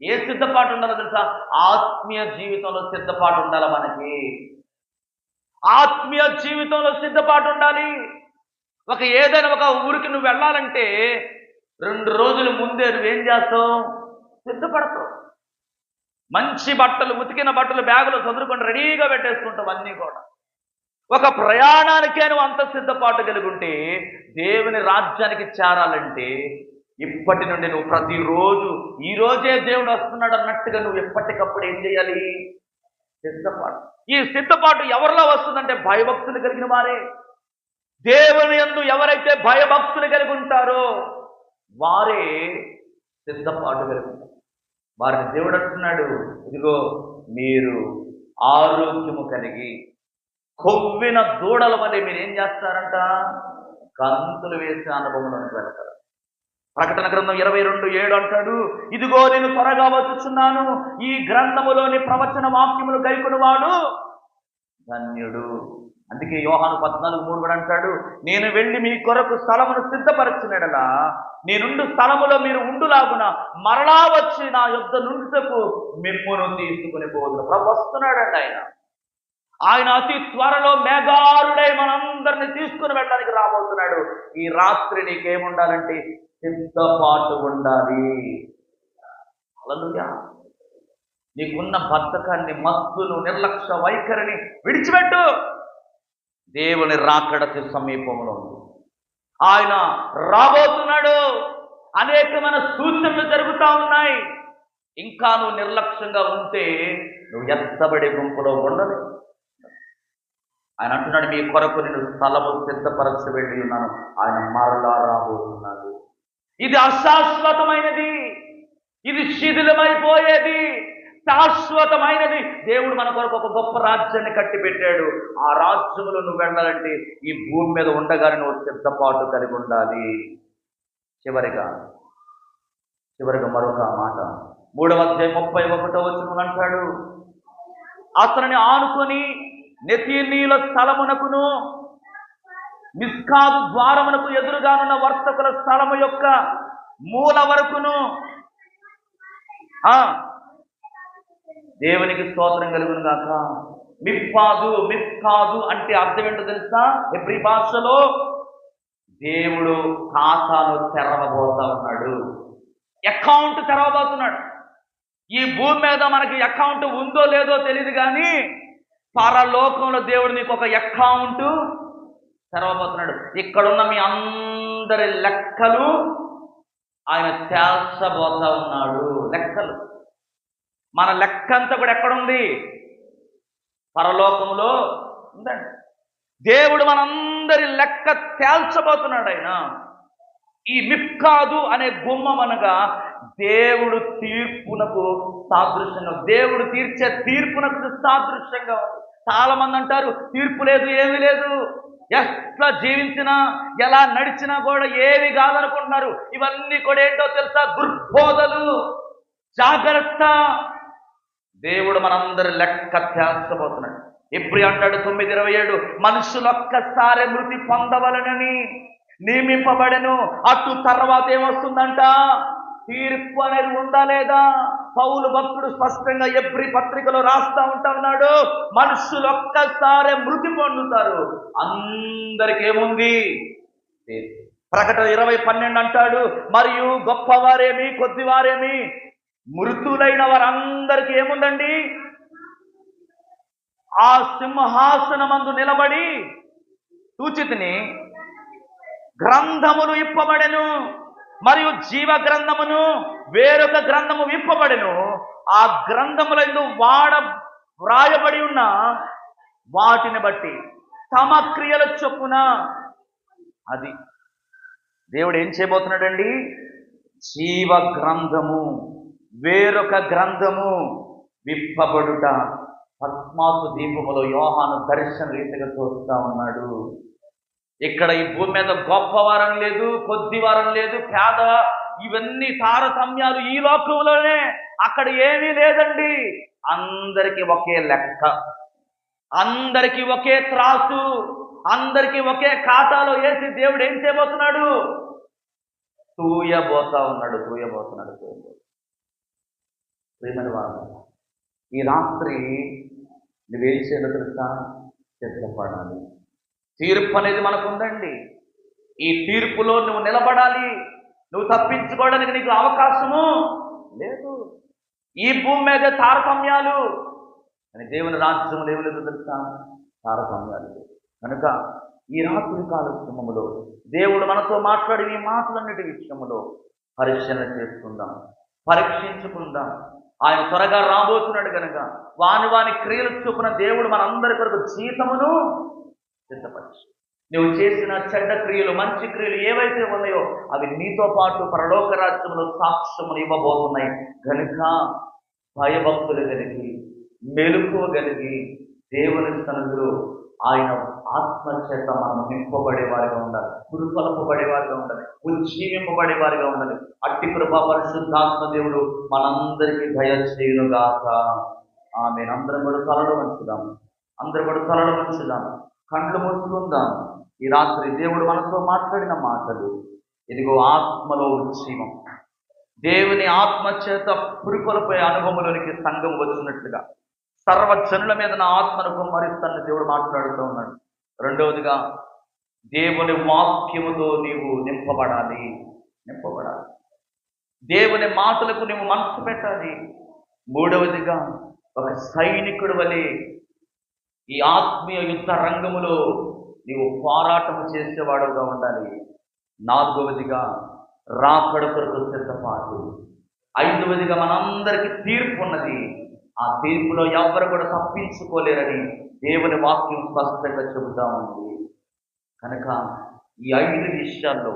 ఏ సిద్ధపాటు ఉండాలో తెలుసా? ఆత్మీయ జీవితంలో సిద్ధపాటు ఉండాలి మనకి. ఆత్మీయ జీవితంలో సిద్ధపాటు ఉండాలి. ఏదైనా ఒక ఊరికి నువ్వు వెళ్ళాలంటే 2 రోజుల ముందే నువ్వేం చేస్తావు? సిద్ధపడతావు. మంచి బట్టలు, ఉతికిన బట్టలు బ్యాగులో చదువుకొని రెడీగా పెట్టేసుకుంటావు అన్నీ కూడా. ఒక ప్రయాణానికే నువ్వు అంత సిద్ధపాటు కలిగి ఉంటే దేవుని రాజ్యానికి చేరాలంటే ఇప్పటి నుండి నువ్వు ప్రతిరోజు ఈ రోజే దేవుడు వస్తున్నాడు అన్నట్టుగా నువ్వు ఎప్పటికప్పుడు ఏం చేయాలి? సిద్ధపాటు. ఈ సిద్ధపాటు ఎవరిలో వస్తుందంటే భయభక్తులు కలిగిన వారే. దేవుని యందు ఎవరైతే భయభక్తులు కలిగి ఉంటారో వారే సిద్ధపాటు కలిగి ఉంటారు. వారిని దేవుడు అంటున్నాడు, ఇదిగో మీరు ఆరోగ్యము కలిగి కొవ్విన దూడల వలె మీరు ఏం చేస్తారంట? గంతులు వేసే అనుభవంలోనికి వెళ్తారు. ప్రకటన గ్రంథం 22:7 అంటాడు, ఇదిగో నేను త్వరగా వచ్చుచున్నాను, ఈ గ్రంథములోని ప్రవచన వాక్యములు గైకొనువాడు ధన్యుడు. అందుకే యోహాను 14:3 కూడా అంటాడు, నేను వెళ్ళి మీ కొరకు స్థలమును సిద్ధపరచినడలా నేనుండు స్థలములో మీరు ఉండులాగున మరలా వచ్చి నా యొద్ద నుండుటకు మిమ్మును తీసుకుని పోదును. ప్రభు వస్తున్నాడండి. ఆయన అతి త్వరలో మేఘారుడై మనందరిని తీసుకుని వెళ్ళడానికి రాబోతున్నాడు. ఈ రాత్రి నీకేముండాలంటే సిద్ధపాటు ఉండాలి. హల్లెలూయా. నీకున్న బద్ధకాన్ని, మత్తులు, నిర్లక్ష్య వైఖరిని విడిచిపెట్టు. దేవుని రాకడకి సమీపంలో ఉంది. ఆయన రాబోతున్నాడు. అనేకమైన సూచనలు జరుగుతూ ఉన్నాయి. ఇంకా నువ్వు నిర్లక్ష్యంగా ఉంటే నువ్వు ఎత్తబడే గుంపులో ఉండలేవు. ఆయన అంటున్నాడు, మీ కొరకు నేను స్థలము సిద్ధపరచ వెళ్ళి ఉన్నాను. ఆయన మరలా రాబోతున్నాడు. ఇది అశాశ్వతమైనది, ఇది శిథిలమైపోయేది. శాశ్వతమైనది. దేవుడు మన కొరకు ఒక గొప్ప రాజ్యాన్ని కట్టి పెట్టాడు. ఆ రాజ్యములో నువ్వు వెళ్ళాలంటే ఈ భూమి మీద ఉండగానే నువ్వు సిద్ధపాటు కలిగి ఉండాలి. చివరిగా మరొక మాట 3వ అధ్యాయం 31వ వచనం అంటాడు, అతనిని ఆనుకొని నెతీనీల స్థలమునకును మిస్కాదు ద్వారమునకు ఎదురుగానున్న వర్తకుల స్థలము యొక్క మూల వరకును దేవునికి స్తోత్రం కలుగును గాక. మిఫ్కాదు అంటే అర్థం ఏంటో తెలుసా? హెబ్రీ భాషలో దేవుడు ఖాతాను తెరవబోతా ఉన్నాడు. అకౌంట్ తెరవబోతున్నాడు. ఈ భూమి మీద మనకి అకౌంట్ ఉందో లేదో తెలియదు, కానీ పరలోకంలో దేవుడు నీకు ఒక అకౌంట్ తెరవబోతున్నాడు. ఇక్కడున్న మీ అందరి లెక్కలు ఆయన తేల్చబోతా ఉన్నాడు. లెక్కలు, మన లెక్క అంతా కూడా ఎక్కడుంది? పరలోకంలో ఉందండి. దేవుడు మనందరి లెక్క తేల్చబోతున్నాడు. ఆయన ఈ మిఫ్కాదు అనే గుమ్మం అనగా దేవుడు తీర్పునకు సాదృశ్యంగా, దేవుడు తీర్చే తీర్పునకు సాదృశ్యంగా ఉంది. చాలా మంది అంటారు తీర్పు లేదు, ఏమీ లేదు, ఎట్లా జీవించినా ఎలా నడిచినా కూడా ఏవి కాదనుకుంటున్నారు. ఇవన్నీ కూడా ఏంటో తెలుసా? దుర్బోధలు. జాగ్రత్త. దేవుడు మనందరి లెక్క తేల్చబోతున్నాడు. ఎప్పుడు అంటాడు 9:27, మనుషులు ఒక్కసారి మృతి పొందవలనని నియమింపబడెను, అటు తర్వాత ఏమొస్తుందంట? తీర్పు అనేది ఉందా లేదా? పౌలు భక్తుడు స్పష్టంగా ఎబ్రీ పత్రికలో రాస్తా ఉన్నాడు, మనుషులు ఒక్కసారి మృతి పొందుతారు, అందరికి ఏముంది? ప్రకటన 20:12 అంటాడు, మరియు గొప్పవారేమి కొద్దివారేమి మృతులైన వారందరికీ ఏముందండి? ఆ సింహాసనమందు నిలబడి సూచితిని గ్రంథములు ఇప్పబడెను, మరియు జీవ గ్రంథమును వేరొక గ్రంథము విప్పబడెను. ఆ గ్రంథములందు వ్రాయబడి ఉన్న వాటిని బట్టి తమ క్రియల చొప్పున. అది దేవుడు ఏం చేయబోతున్నాడండి? జీవ గ్రంథము, వేరొక గ్రంథము విప్పబడుట పద్మాసు దీపములో యోహాను దర్శన రీతిగా చూస్తా ఉన్నాడు. ఇక్కడ ఈ భూమి మీద గొప్పవారం లేదు, కొద్దివారం లేదు, పేద, ఇవన్నీ తారతమ్యాలు ఈ లోకంలోనే. అక్కడ ఏమీ లేదండి. అందరికీ ఒకే లెక్క, అందరికీ ఒకే త్రాసు, అందరికీ ఒకే ఖాతాలో వేసి దేవుడు ఏం చేయబోతున్నాడు? తూయబోతున్నాడు. ప్రియమైన వారు, ఈ రాత్రి నువ్వేం చేయాలో తెలుసా? సిద్ధపడాలి. తీర్పు అనేది మనకు ఉందండి. ఈ తీర్పులో నువ్వు నిలబడాలి. నువ్వు తప్పించుకోవడానికి నీకు అవకాశము లేదు. ఈ భూమి మీద తారతమ్యాలు, కానీ దేవుని రాజ్యం లేదు తెలుసా? తారతమ్యాలు. కనుక ఈ రాత్రి కాల సమయంలో దేవుడు మనతో మాట్లాడిన ఈ మాటలన్నిటి విషయంలో పరిశీలన చేసుకుందాం, పరీక్షించుకుందాం. ఆయన త్వరగా రాబోతున్నాడు కనుక వాని క్రియలు చొప్పున దేవుడు మనందరి కొరకు జీతమును సిద్ధపరచు. నువ్వు చేసిన చెడ్డ క్రియలు, మంచి క్రియలు ఏవైతే ఉన్నాయో అవి నీతో పాటు పరలోక రాజ్యంలో సాక్ష్యములు ఇవ్వబోతున్నాయి. కనుక భయభక్తులు కలిగి, మెలకువ కలిగి దేవుని సన్నిధిలో ఆయన ఆత్మచేత మనం నింపబడేవారిగా ఉండాలి, పురుకొల్పబడేవారిగా ఉండాలి, ఉజ్జీవింపబడేవారిగా ఉండాలి. అట్టి కృప పరిశుద్ధాత్మ దేవుడు మనందరికీ దయచేయునుగాక. ఆమేన్. అందరం కూడా తలలు వంచుదాం, కళ్ళు మూసుకుందాం. ఈ రాత్రి దేవుడు మనతో మాట్లాడిన మాటలు, ఇదిగో ఆత్మలో ఉజ్జీవం, దేవుని ఆత్మచేత పురుకొల్పే అనుభవంలోనికి సంఘం వచ్చినట్లుగా సర్వజనుల మీద నా ఆత్మను కుమ్మరిస్తానని దేవుడు మాట్లాడుతూ ఉన్నాడు. రెండవదిగా, దేవుని వాక్యముతో నీవు నింపబడాలి. దేవుని మాటలకు నీవు మనసు పెట్టాలి. మూడవదిగా, ఒక సైనికుడు వలె ఈ ఆత్మీయ యుద్ధ రంగములో నీవు పోరాటం చేసేవాడుగా ఉండాలి. నాలుగవదిగా, రాకడ కొరకు సిద్ధపాటు. ఐదవదిగా, మనందరికీ తీర్పు ఉన్నది. ఆ తీర్పులో ఎవరు కూడా తప్పించుకోలేరని దేవుని వాక్యం స్పష్టంగా చెబుతా ఉంది. కనుక ఈ 5 విషయాల్లో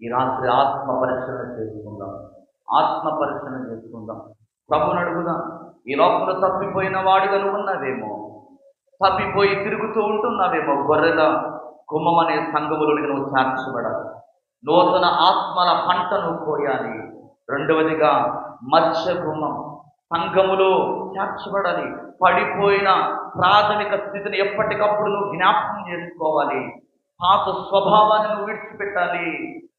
ఈ రాత్రి ఆత్మ పరిశీలన చేసుకుందాం. ప్రభువుని అడుగుదాం. ఈ లోకంలో తప్పిపోయిన వాడిగా నువ్వు ఉన్నావేమో, తప్పిపోయి తిరుగుతూ ఉంటున్నావేమో. గొర్రెల గుమ్మం అనే సంఘములోనికి నువ్వు చేర్చబడాలి. నూతన ఆత్మల పంటను కోయాలి. రెండవదిగా, మత్స్య గుమ్మం సంఘములో చేర్చబడాలి. పడిపోయిన ప్రాథమిక స్థితిని ఎప్పటికప్పుడు నువ్వు జ్ఞాపకం చేసుకోవాలి. పాత స్వభావాన్ని నువ్వు విడిచిపెట్టాలి,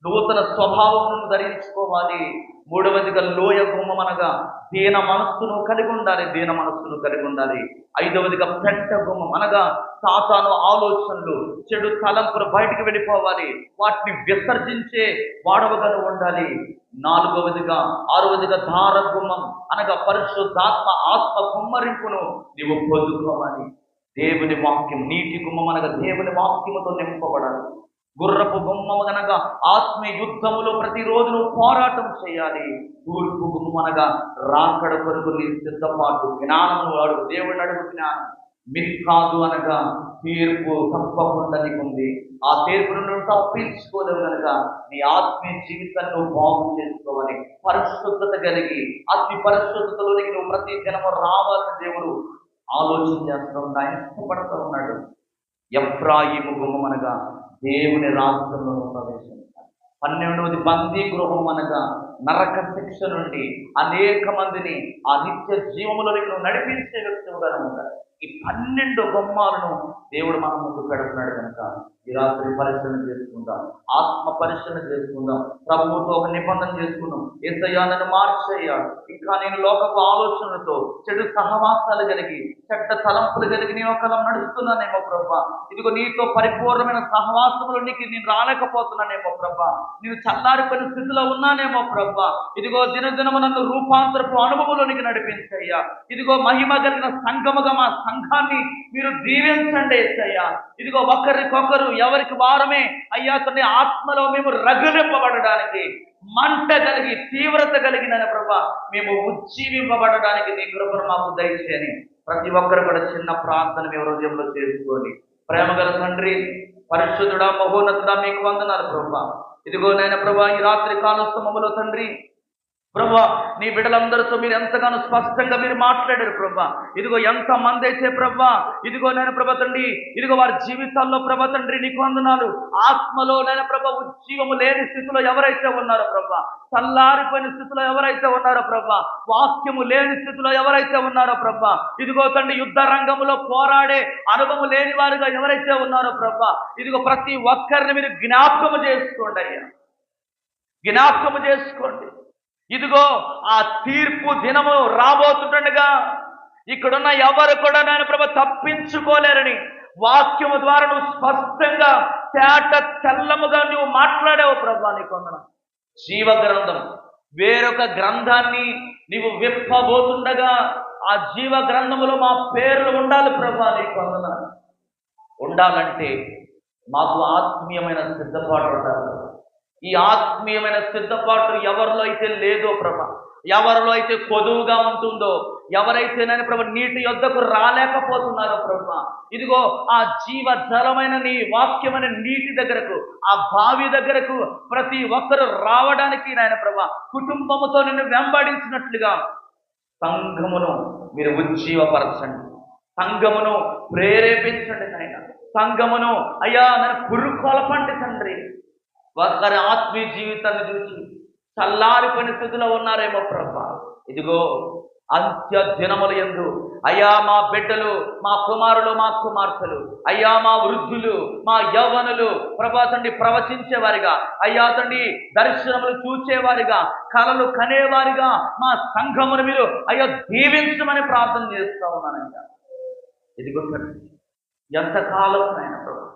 నూతన స్వభావం ధరించుకోవాలి. మూడవదిగా, లోయ గుమ్మం అనగా దీన మనస్సును కలిగి ఉండాలి. ఐదవదిగా, పెంట గుమ్మం అనగా సాతాను ఆలోచనలు, చెడు తలంపులు బయటికి వెళ్ళిపోవాలి, వాటిని విసర్జించే వాడవగా ఉండాలి. ఆరవదిగా, ధార గుమ్మం అనగా పరిశుద్ధాత్మ ఆత్మ కుమ్మరింపును నీవు పొందుకోవాలి. దేవుని వాక్యం, నీటి గుమ్మం అనగా దేవుని వాక్యముతో నింపబడాలి. గుర్రపు గుమ్మం అనగా ఆత్మీయ యుద్ధములో ప్రతిరోజు నువ్వు పోరాటం చేయాలి. తూర్పు గుమ్మం అనగా రాకడ కొరకు నీ సిద్ధపాటు, జ్ఞానము అడుగు, దేవుడిని అడుగు జ్ఞానం. మిక్కాదు అనగా తీర్పు తప్పకుండా నీకుంది. ఆ తీర్పును నువ్వు తప్పించుకోలేవు కనుక నీ ఆత్మీయ జీవితాన్ని నువ్వు బాగు చేసుకోవాలి. పరిశుద్ధత కలిగి అతి పరిశుద్ధతలోనికి నువ్వు ప్రతి దినము రావాలని దేవుడు ఆలోచన చేస్తూ ఆయన ఇష్టపడుతూ ఉన్నాడు. ఎఫ్రాయిము గుమ్మం అనగా దేవుని రాజ్యంలో ప్రవేశించాలి. 12వది, బందీ గృహం అనగా నరక శిక్ష నుండి అనేక మందిని ఆ నిత్య జీవములోనికి నువ్వు నడిపించే వ్యక్తిగా ఉండాలి. ఈ 12 గుమ్మాలను దేవుడు మన ముందు పెడుతున్నాడు కనుక ఈ రాత్రి పరిశీలన చేసుకుందాం, ఆత్మ పరిశీలన చేసుకుందాం, ప్రభువుతో ఒక నిబంధన చేసుకుందాం. యేసయ్యా, నన్ను మార్చేయ్యా, ఇంకా నేను లోకపు ఆలోచనలతో, చెడు సహవాసాలు కలిగి, చెడ్డ తలంపులు కలిగి నేను ఒకలా నడుస్తున్నానేమో ప్రభా. ఇదిగో నీతో పరిపూర్ణమైన సహవాసములోనికి నేను రాలేకపోతున్నానేమో ప్రభా. నేను చల్లారిపోయిన స్థితిలో ఉన్నానేమో ప్రభా. ఇదిగో దినదినము నన్ను రూపాంతరపు అనుభవంలోనికి నడిపించయ్యా. ఇదిగో మహిమ కలిగిన సంఘముగా మా సంఘాన్ని మీరు దీవించండి యేసయ్యా. ఇదిగో ఒకరికొకరు ఎవరికి వారమే అయ్యా తండ్రి ఆత్మలో మేము రగిలింపబడడానికి, మంట కలిగి తీవ్రత కలిగిన ప్రభా మేము ఉజ్జీవింపబడడానికి నీ కృపను మాకు దయచేయని ప్రతి ఒక్కరు కూడా చిన్న ప్రార్థన మీ హృదయంలో చేసుకోండి. ప్రేమగల తండ్రి, పరిశుద్ధుడా, మహోన్నతుడా, మీకు వందనాలు ప్రభా. ఇదిగో నాయన ప్రభా, ఈ రాత్రి కాలస్తమములో తండ్రి ప్రభా, నీ బిడ్డలందరితో మీరు ఎంతగానో స్పష్టంగా మీరు మాట్లాడారు ప్రభా. ఇదిగో ఎంత మంది అయితే ప్రభా, ఇదిగో నేను ప్రభా తండ్రి, ఇదిగో వారి జీవితాల్లో ప్రభా తండ్రి నీకు వందనాలు, ఆత్మలో నేను ప్రభా ఉజ్జీవము లేని స్థితిలో ఎవరైతే ఉన్నారో ప్రభా, చల్లారిపోయిన స్థితిలో ఎవరైతే ఉన్నారో ప్రభా, వాక్యము లేని స్థితిలో ఎవరైతే ఉన్నారో ప్రభా, ఇదిగో తండ్రి యుద్ధ రంగంలో పోరాడే అనుభవం లేని వారుగా ఎవరైతే ఉన్నారో ప్రభా, ఇదిగో ప్రతి ఒక్కరిని మీరు జ్ఞాపకము చేసుకోండి అయ్యా, జ్ఞాపకము చేసుకోండి. ఇదిగో ఆ తీర్పు దినము రాబోతుండగా ఇక్కడున్న ఎవరు కూడా నాయన ప్రభ తప్పించుకోలేరని వాక్యము ద్వారా నువ్వు స్పష్టంగా తేట తెల్లముగా నువ్వు మాట్లాడావు ప్రభా. నీకు వందనాలు. జీవ గ్రంథం వేరొక గ్రంథాన్ని నీవు విప్పబోతుండగా ఆ జీవ గ్రంథములో మా పేర్లు ఉండాలి ప్రభా. నీకు వందనాలు. ఉండాలంటే మాకు ఆత్మీయమైన సిద్ధపాటు ఉండాలి. ఈ ఆత్మీయమైన సిద్ధపాటు ఎవరిలో అయితే లేదో ప్రభా, ఎవరిలో అయితే కొదువుగా ఉంటుందో, ఎవరైతే నేను ప్రభా నీటి యొద్దకు రాలేకపోతున్నారో ప్రభా, ఇదిగో ఆ జీవ జలమైన నీ వాక్యమైన నీటి దగ్గరకు, ఆ బావి దగ్గరకు ప్రతి ఒక్కరు రావడానికి నాయన ప్రభా కుటుంబముతో నిన్ను వెంబడించినట్లుగా సంఘమును మీరు ఉజ్జీవపరచండి, సంఘమును ప్రేరేపించండి నాయన, సంఘమును అయ్యా నన్ను పురుకొలపండి తండ్రి. ఒకరి ఆత్మీయ జీవితాన్ని చూసి చల్లారిపోయిన స్థితిలో ఉన్నారేమో ప్రభా, ఇదిగో అంత్య దినముల యందు అయ్యా మా బిడ్డలు, మా కుమారులు, మా కుమార్తెలు, అయ్యా మా వృద్ధులు, మా యవ్వనులు ప్రభా తండ్రి ప్రవచించేవారిగా, అయ్యా తండ్రి దర్శనములు చూచేవారిగా, కలలు కనేవారిగా మా సంఘమును మీరు అయ్యా దీవించమని ప్రార్థన చేస్తా ఉన్నానయ్యా. ఇదిగో ఎంతకాలం ఆయన ప్రభా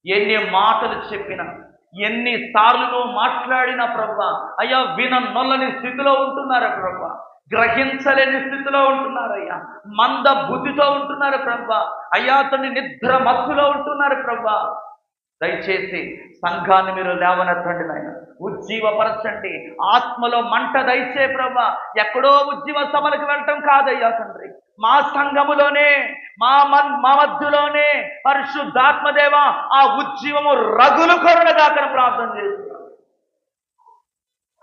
ఎన్ని మాటలు చెప్పినా, ఎన్నిసార్లు నువ్వు మాట్లాడినా ప్రభా అయ్యా విననొల్లని స్థితిలో ఉంటున్నారు ప్రభా, గ్రహించలేని స్థితిలో ఉంటున్నారయ్యా, మంద బుద్ధితో ఉంటున్నారు ప్రభా, అయ్యా తండ్రి నిద్ర మత్తులో ఉంటున్నారు ప్రభా. దయచేసి సంఘాన్ని మీరు లేవనెత్తండి నాయన, ఉజ్జీవపరచండి, ఆత్మలో మంట దయచే ప్రభా. ఎక్కడో ఉజ్జీవ సభలకు వెళ్ళటం కాదయ్యా తండ్రి, మా సంఘములోనే మా మధ్యలోనే పరిశుద్ధాత్మదేవ ఆ ఉజ్జీవము రగులు కొరడగాకని ప్రార్థన చేస్తున్నాం.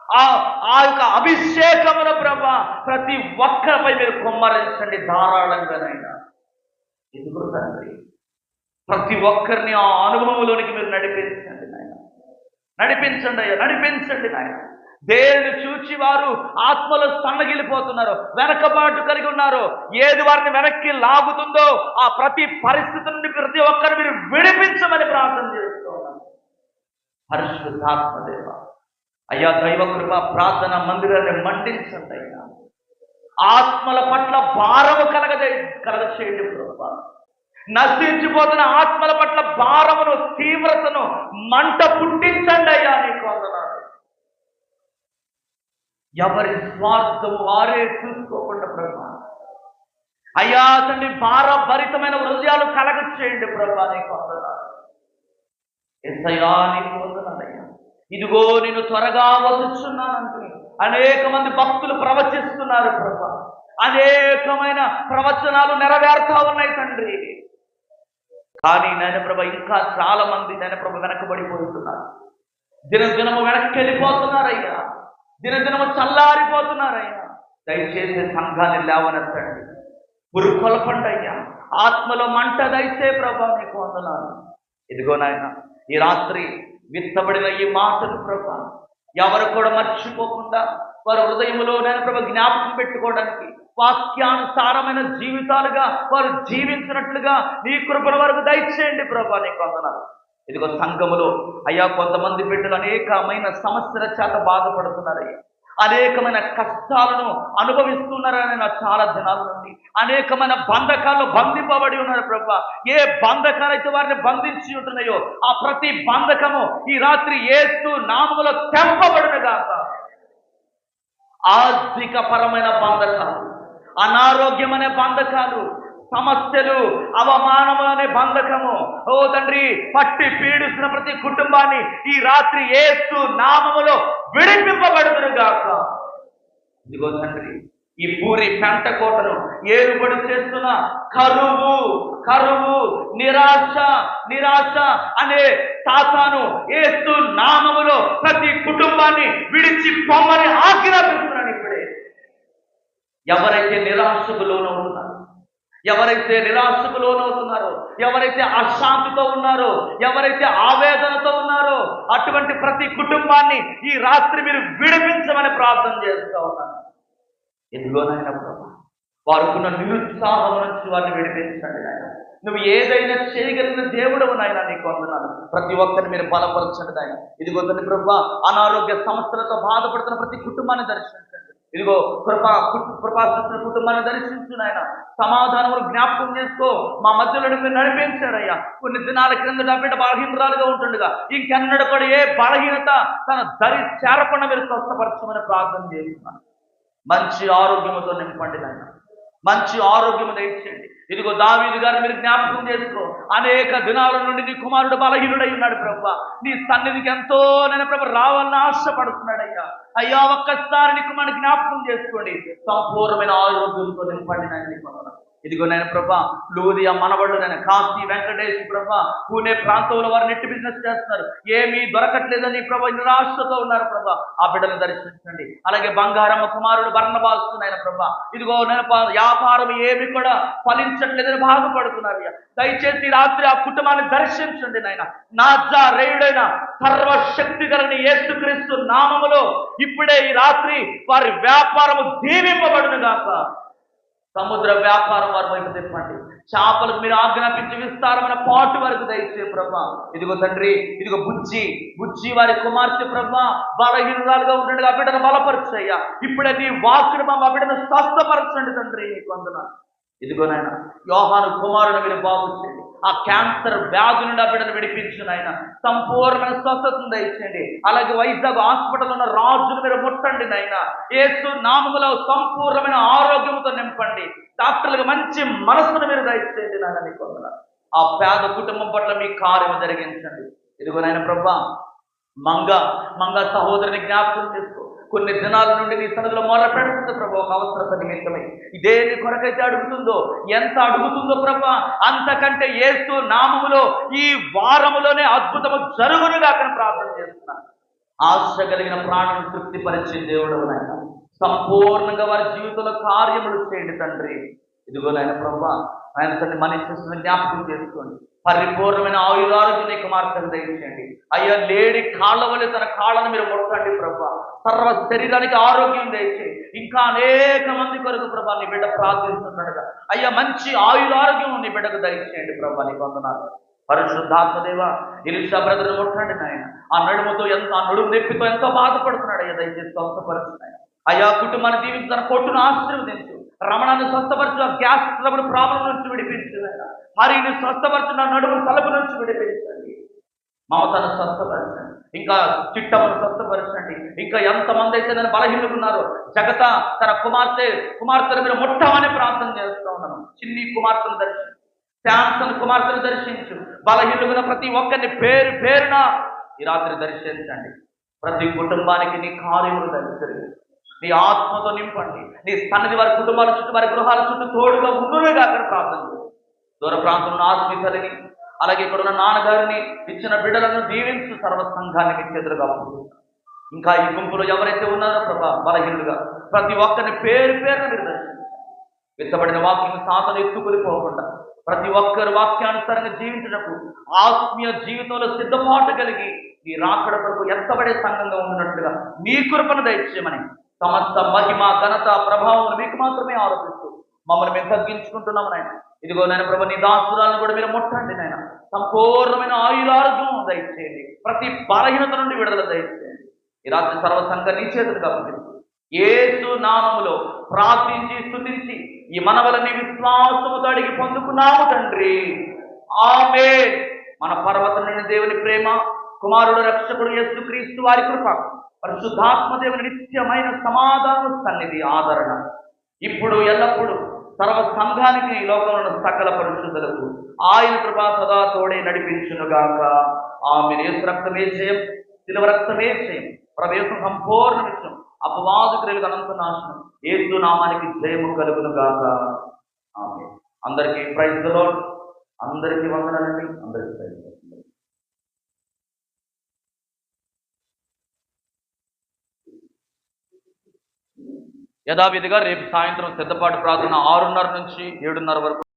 ఆ యొక్క అభిషేకముల ప్రభా ప్రతి ఒక్కరిపై మీరు కుమ్మరించండి ధారాళంగానైనా. ఎందుకు తండ్రి ప్రతి ఒక్కరిని ఆ అనుభవంలోనికి మీరు నడిపించండి నాయన, నడిపించండి అయ్యా, నడిపించండి నాయన. దేవుని చూచి వారు ఆత్మలో సన్నగిలిపోతున్నారు, వెనకబాటు కలిగి ఉన్నారు. ఏది వారిని వెనక్కి లాగుతుందో ఆ ప్రతి పరిస్థితి నుండి ప్రతి ఒక్కరు మీరు విడిపించమని ప్రార్థన చేస్తూ ఉన్నాను. పరిశుద్ధాత్మదేవ అయ్యా దైవ కృప ప్రార్థన మందిరాన్ని మండించండి అయ్యా, ఆత్మల పట్ల భారము కలగచేయండి ప్రభా. నశించిపోతున్న ఆత్మల పట్ల భారమును, తీవ్రతను, మంట పుట్టించండి అయ్యా. నీకు వందనాలు. ఎవరి స్వార్థము వారే చూసుకోకుండా ప్రభా అయ్యా తండ్రి భారభరితమైన హృదయాలు కలగ చేయండి ప్రభా. నీకు వందనాలు. యేసయ్యా నీకు వందనాలయ్యా. ఇదిగో నేను త్వరగా వస్తున్నానంటే అనేక మంది భక్తులు ప్రవచిస్తున్నారు ప్రభా, అనేకమైన ప్రవచనాలు నెరవేరుతా ఉన్నాయి తండ్రి. కానీ నాయన ప్రభ ఇంకా చాలా మంది నాయన ప్రభ వెనకబడిపోతున్నారు, దినదినము వెనక్కి వెళ్ళిపోతున్నారయ్యా, దినదినము చల్లారిపోతున్నారయ్యా. దయచేసి సంఘాన్ని లేవనెత్తండి, పురుకొల్పండి అయ్యా, ఆత్మలో మంట దయచే ప్రభా. నీకు వందనాలు. ఇదిగో నాయన ఈ రాత్రి విత్తబడిన ఈ మాటలు ప్రభా ఎవరు కూడా మర్చిపోకుండా వారి హృదయంలో నేను ప్రభా జ్ఞాపకం పెట్టుకోవడానికి, వాక్యానుసారమైన జీవితాలుగా వారు జీవించినట్లుగా నీ కృపణ వరకు దయచేయండి ప్రభా. నీకు వందనాలు. ఇదిగో సంఘములో అయ్యా కొంతమంది బిడ్డలు అనేకమైన సమస్యల చేత బాధపడుతున్నారయ్యా, అనేకమైన కష్టాలను అనుభవిస్తున్నారని నా చాలా దినాల నుండి అనేకమైన బంధకాల్లో బంధింపబడి ఉన్నారు ప్రభా. ఏ బంధకాలు అయితే వారిని బంధించి ఉంటున్నాయో ఆ ప్రతి బంధకము ఈ రాత్రి యేసు నామములో తెంపబడునుగాక. ఆర్థిక పరమైన బంధకాలు, అనారోగ్యం అనే బంధకాలు, సమస్యలు, అవమానము అనే బంధకము ఓ తండ్రి పట్టి పీడిస్తున్న ప్రతి కుటుంబాన్ని ఈ రాత్రి యేసు నామములో విడిపింపబడుదురుగాక. ఇదిగో తండ్రి ఈ పూరి పెంట కోటను ఏలుబడి చేస్తున్న కరువు కరువు నిరాశ నిరాశ అనే సాతాను యేసు నామములో ప్రతి కుటుంబాన్ని విడిచి పొమ్మని ఆజ్ఞాపిస్తున్నాడు. ఇప్పుడే ఎవరైతే నిరాశకు లోనవుతున్నారో, ఎవరైతే నిరాశకు లోనవుతున్నారో, ఎవరైతే అశాంతితో ఉన్నారో, ఎవరైతే ఆవేదనతో ఉన్నారో అటువంటి ప్రతి కుటుంబాన్ని ఈ రాత్రి మీరు విడిపించమని ప్రార్థన చేస్తూ ఉన్నారు. ఎందులోనైనా ప్రభా వారుకున్న నిరుత్సాహం నుంచి వారిని విడిపించండి నాయన. నువ్వు ఏదైనా చేయగలిగిన దేవుడవు నాయన, నీకు వందనాలు. ప్రతి ఒక్కరిని మీరు బలపరచండి నాయన. ఇదిగో తండ్రి ప్రభా, అనారోగ్య సమస్యలతో బాధపడుతున్న ప్రతి కుటుంబాన్ని దర్శించండి. ఇదిగో కృపాస్తున్న కుటుంబాన్ని దర్శించు నాయన. సమాధానములు జ్ఞాపకం చేసుకో. మా మధ్యలో మీరు నడిపించారయ్యా. కొన్ని దినాల క్రిందట బిడ్డ బలహీనరాలుగా ఉంటుండగా ఇంకెన్నడూ కూడా ఏ బలహీనత తన దరి చేరకుండా మీరు స్వస్థపరచమని ప్రార్థన చేస్తున్నాను. మంచి ఆరోగ్యముతో నింపండి నాయన, మంచి ఆరోగ్యము దయచేయండి. ఇదిగో దావీదు గారిని మీరు జ్ఞాపకం చేసుకో. అనేక దినాల నుండి నీ కుమారుడు బలహీనుడై ఉన్నాడు ప్రభా. నీ సన్నిధికి ఎంతో నేను ప్రభు రావాలని ఆశపడుతున్నాడు అయ్యా. అయ్యా ఒక్కసారి నీ కుమారుని జ్ఞాపకం చేసుకోండి. సంపూర్ణమైన ఆరోగ్యంతో నింపండి నాయన. నీకు ఇదిగో నేను ప్రభా లూదియా మనవళ్ళు నేను కాశీ వెంకటేష్ ప్రభా పూణే ప్రాంతంలో వారు నెట్ బిజినెస్ చేస్తున్నారు. ఏమీ దొరకట్లేదని ప్రభా నిరాశతో ఉన్నారు ప్రభా. ఆ బిడ్డను దర్శించండి. అలాగే బంగారమ్మ కుమారుడు బర్ణబాసు నాయన ప్రభా, ఇదిగో నేను వ్యాపారం ఏమి కూడా ఫలించట్లేదని బాధపడుతున్నారు. దయచేసి రాత్రి ఆ కుటుంబాన్ని దర్శించండి నాయన. నాజరేయుడైన సర్వశక్తి గలని యేసుక్రీస్తు నామములో ఇప్పుడే ఈ రాత్రి వారి వ్యాపారము దీవింపబడును గాక. సముద్ర వ్యాపారం వారి వైపు తిప్పండి. చేపలకు మీరు ఆజ్ఞాపించి విస్తారమైన పాటు వరకు దయచే ప్రభా. ఇదిగో తండ్రి, ఇదిగో బుజ్జి వారి కుమార్తె ప్రభా బలహీనురాలుగా ఉండండి. ఆ బిడ్డను బలపరచయ్యా. ఇప్పుడే నీ వాక్కును మా బిడ్డను స్వస్థపరచండి తండ్రి. నీకు వందనాలు. ఇదిగో నాయన యోహాను కుమారుని మీరు బాగు చేయండి. ఆ క్యాన్సర్ వ్యాధి నుండి ఆ బిడ్డను విడిపించు నాయన. సంపూర్ణమైన స్వస్థతను దయచేయండి. అలాగే వైజాగ్ హాస్పిటల్ ఉన్న రాజును మీరు ముట్టండి నాయన. యేసు నామములో సంపూర్ణమైన ఆరోగ్యంతో నింపండి. డాక్టర్లకు మంచి మనసును మీరు దయచేయండి నాయన. నీకు వందనాలు. ఆ పేద కుటుంబం పట్ల మీ కార్యం జరిగించండి. ఇదిగో నాయన ప్రభా మంగ సహోదరుని జ్ఞాపకం చేసుకో. కొన్ని దినాల నుండి నీ సన్నిధిలో మొర పెడుతుంది ప్రభా ఒక అవసరత నిమిత్తమై. ఇదే నీ కొరకైతే అడుగుతుందో, ఎంత అడుగుతుందో ప్రభా అంతకంటే యేసు నామములో ఈ వారములోనే అద్భుతము జరుగునుగా అక్కడ ప్రార్థన చేస్తున్నాను. ఆశ కలిగిన ప్రాణులను తృప్తిపరిచే దేవుడు నాయన. సంపూర్ణంగా వారి జీవితంలో కార్యములు చేయండి తండ్రి. ఇదిగో నాయన ప్రభా ఆయన తండ్రి మనిషి జ్ఞాపకం చేసుకోండి. పరిపూర్ణమైన ఆయుధారోగ్యం నీ కుమార్తెను దయచేయండి అయ్యా. లేడి కాళ్ళ వల్ల తన కాళ్ళను మీరు ముట్టండి ప్రభా. సర్వ శరీరానికి ఆరోగ్యం దయచేయండి. ఇంకా అనేక మంది కొరకు ప్రభా నీ బిడ్డ ప్రార్థిస్తుండగా అయ్యా మంచి ఆయుధారోగ్యం నీ బిడ్డకు దయచేయండి ప్రభా. నీకు వందనాలు. పరిశుద్ధాత్మదేవ ఎలీషా బ్రదర్ ముట్టండి నాయన. ఆ నడుము నొప్పితో ఎంతో బాధపడుతున్నాడు అయ్యా. దయచేసి స్వస్థపరుచున్నాయి అయ్యా. కుటుంబాన్ని దీవించి తన కొట్టును ఆశీర్వదించు. రమణాన్ని స్వస్థపరచు. గ్యాస్ ట్రబుల్ ప్రాబ్లం నుంచి విడిపించు. హరిని స్వస్థపరచు. నా నడుము తలుపు నుంచి విడిపించండి. మమతను స్వస్థపరచండి. ఇంకా చిట్టమ్మను స్వస్థపరచండి. ఇంకా ఎంతమంది అయితే నన్ను బలహీనుకున్నారో జగత తన కుమార్తెను మీరు ముట్టమని ప్రార్థన చేస్తూ ఉన్నాను. చిన్ని కుమార్తెను దర్శించు. శాంసన్ కుమార్తెను దర్శించు. బలహీనుకున్న ప్రతి ఒక్కరిని పేరున ఈ రాత్రి దర్శించండి. ప్రతి కుటుంబానికి నీ కార్యములు దర్శించండి. నీ ఆత్మతో నింపండి. నీ సన్నిధి వారి కుటుంబాల చుట్టూ వారి గృహాల చుట్టూ తోడుగా ఉండునుగా అక్కడ ప్రార్థన చేయండి. దూర ప్రాంతంలో ఆత్మీయ తల్లిని అలాగే ఇక్కడున్న నాన్నగారిని ఇచ్చిన బిడ్డలను దీవించు. సర్వ సంఘాన్ని మీకు ఎదురుగా ఇంకా ఈ గుంపులో ఎవరైతే ఉన్నారో ప్రభా బలహీనులుగా ప్రతి ఒక్కరిని పేరున మీరు దర్శించండి. విత్తబడిన వాక్యం సాతను ఎత్తుకుని పోకుండా ప్రతి ఒక్కరు వాక్యానుసారంగా జీవించినప్పుడు ఆత్మీయ జీవితంలో సిద్ధపాటు కలిగి ఈ రాకడ కొరకు ఎత్తబడే సంఘంగా ఉన్నట్లుగా మీ కృపను దయచేయమని సమస్త మహిమ ఘనత ప్రభావం మీకు మాత్రమే ఆరోపిస్తూ మమ్మల్ని మేము తగ్గించుకుంటున్నాము నాయన. ఇదిగో నాయన ప్రభు నీ దాసురాలను కూడా మీరు ముట్టండి నాయన. సంపూర్ణమైన ఆయురారోగ్యం దయచేయండి. ప్రతి బలహీనత నుండి విడుదల దయచేయండి. ఈ రాత్రి సర్వసంఘ నీ చేతులుగా అప్పగించు. యేసు నామములో ప్రార్థించి స్తుతించి ఈ మనవలని విశ్వాసముతో అడిగి పొందుకున్నాము తండ్రి. ఆమేన్. మన పర్వతం నుండి దేవుని ప్రేమ, కుమారుడు రక్షకుడు యేసుక్రీస్తు వారి కృప, పరిశుద్ధాత్మ దేవుని నిత్యమైన సమాధానం సన్నిధి ఆదరణ ఇప్పుడు ఎల్లప్పుడూ సర్వ సంఘానికి ఈ లోకంలో సకల పరిశుద్ధులకు ఆయన కృప సదా తోడే నడిపించునుగాక. ఆమె యేసు రక్తమే జయం, శిలువ రక్తమే జయం. ప్రభు యేసు సంపూర్ణ విషయం అపవాదు క్రియలకు అనంత నాశనం. యేసు నామానికి జయము కలుగును గాక. ఆమేన్. అందరికీ ప్రైజ్ ది లార్డ్. అందరికీ వందనాలండి. అందరికీ ప్రైజ్ ది లార్డ్. యథావిధిగా రేపు సాయంత్రం సిద్ధపాటు ప్రార్థన 6:30 నుంచి 7:30 వరకు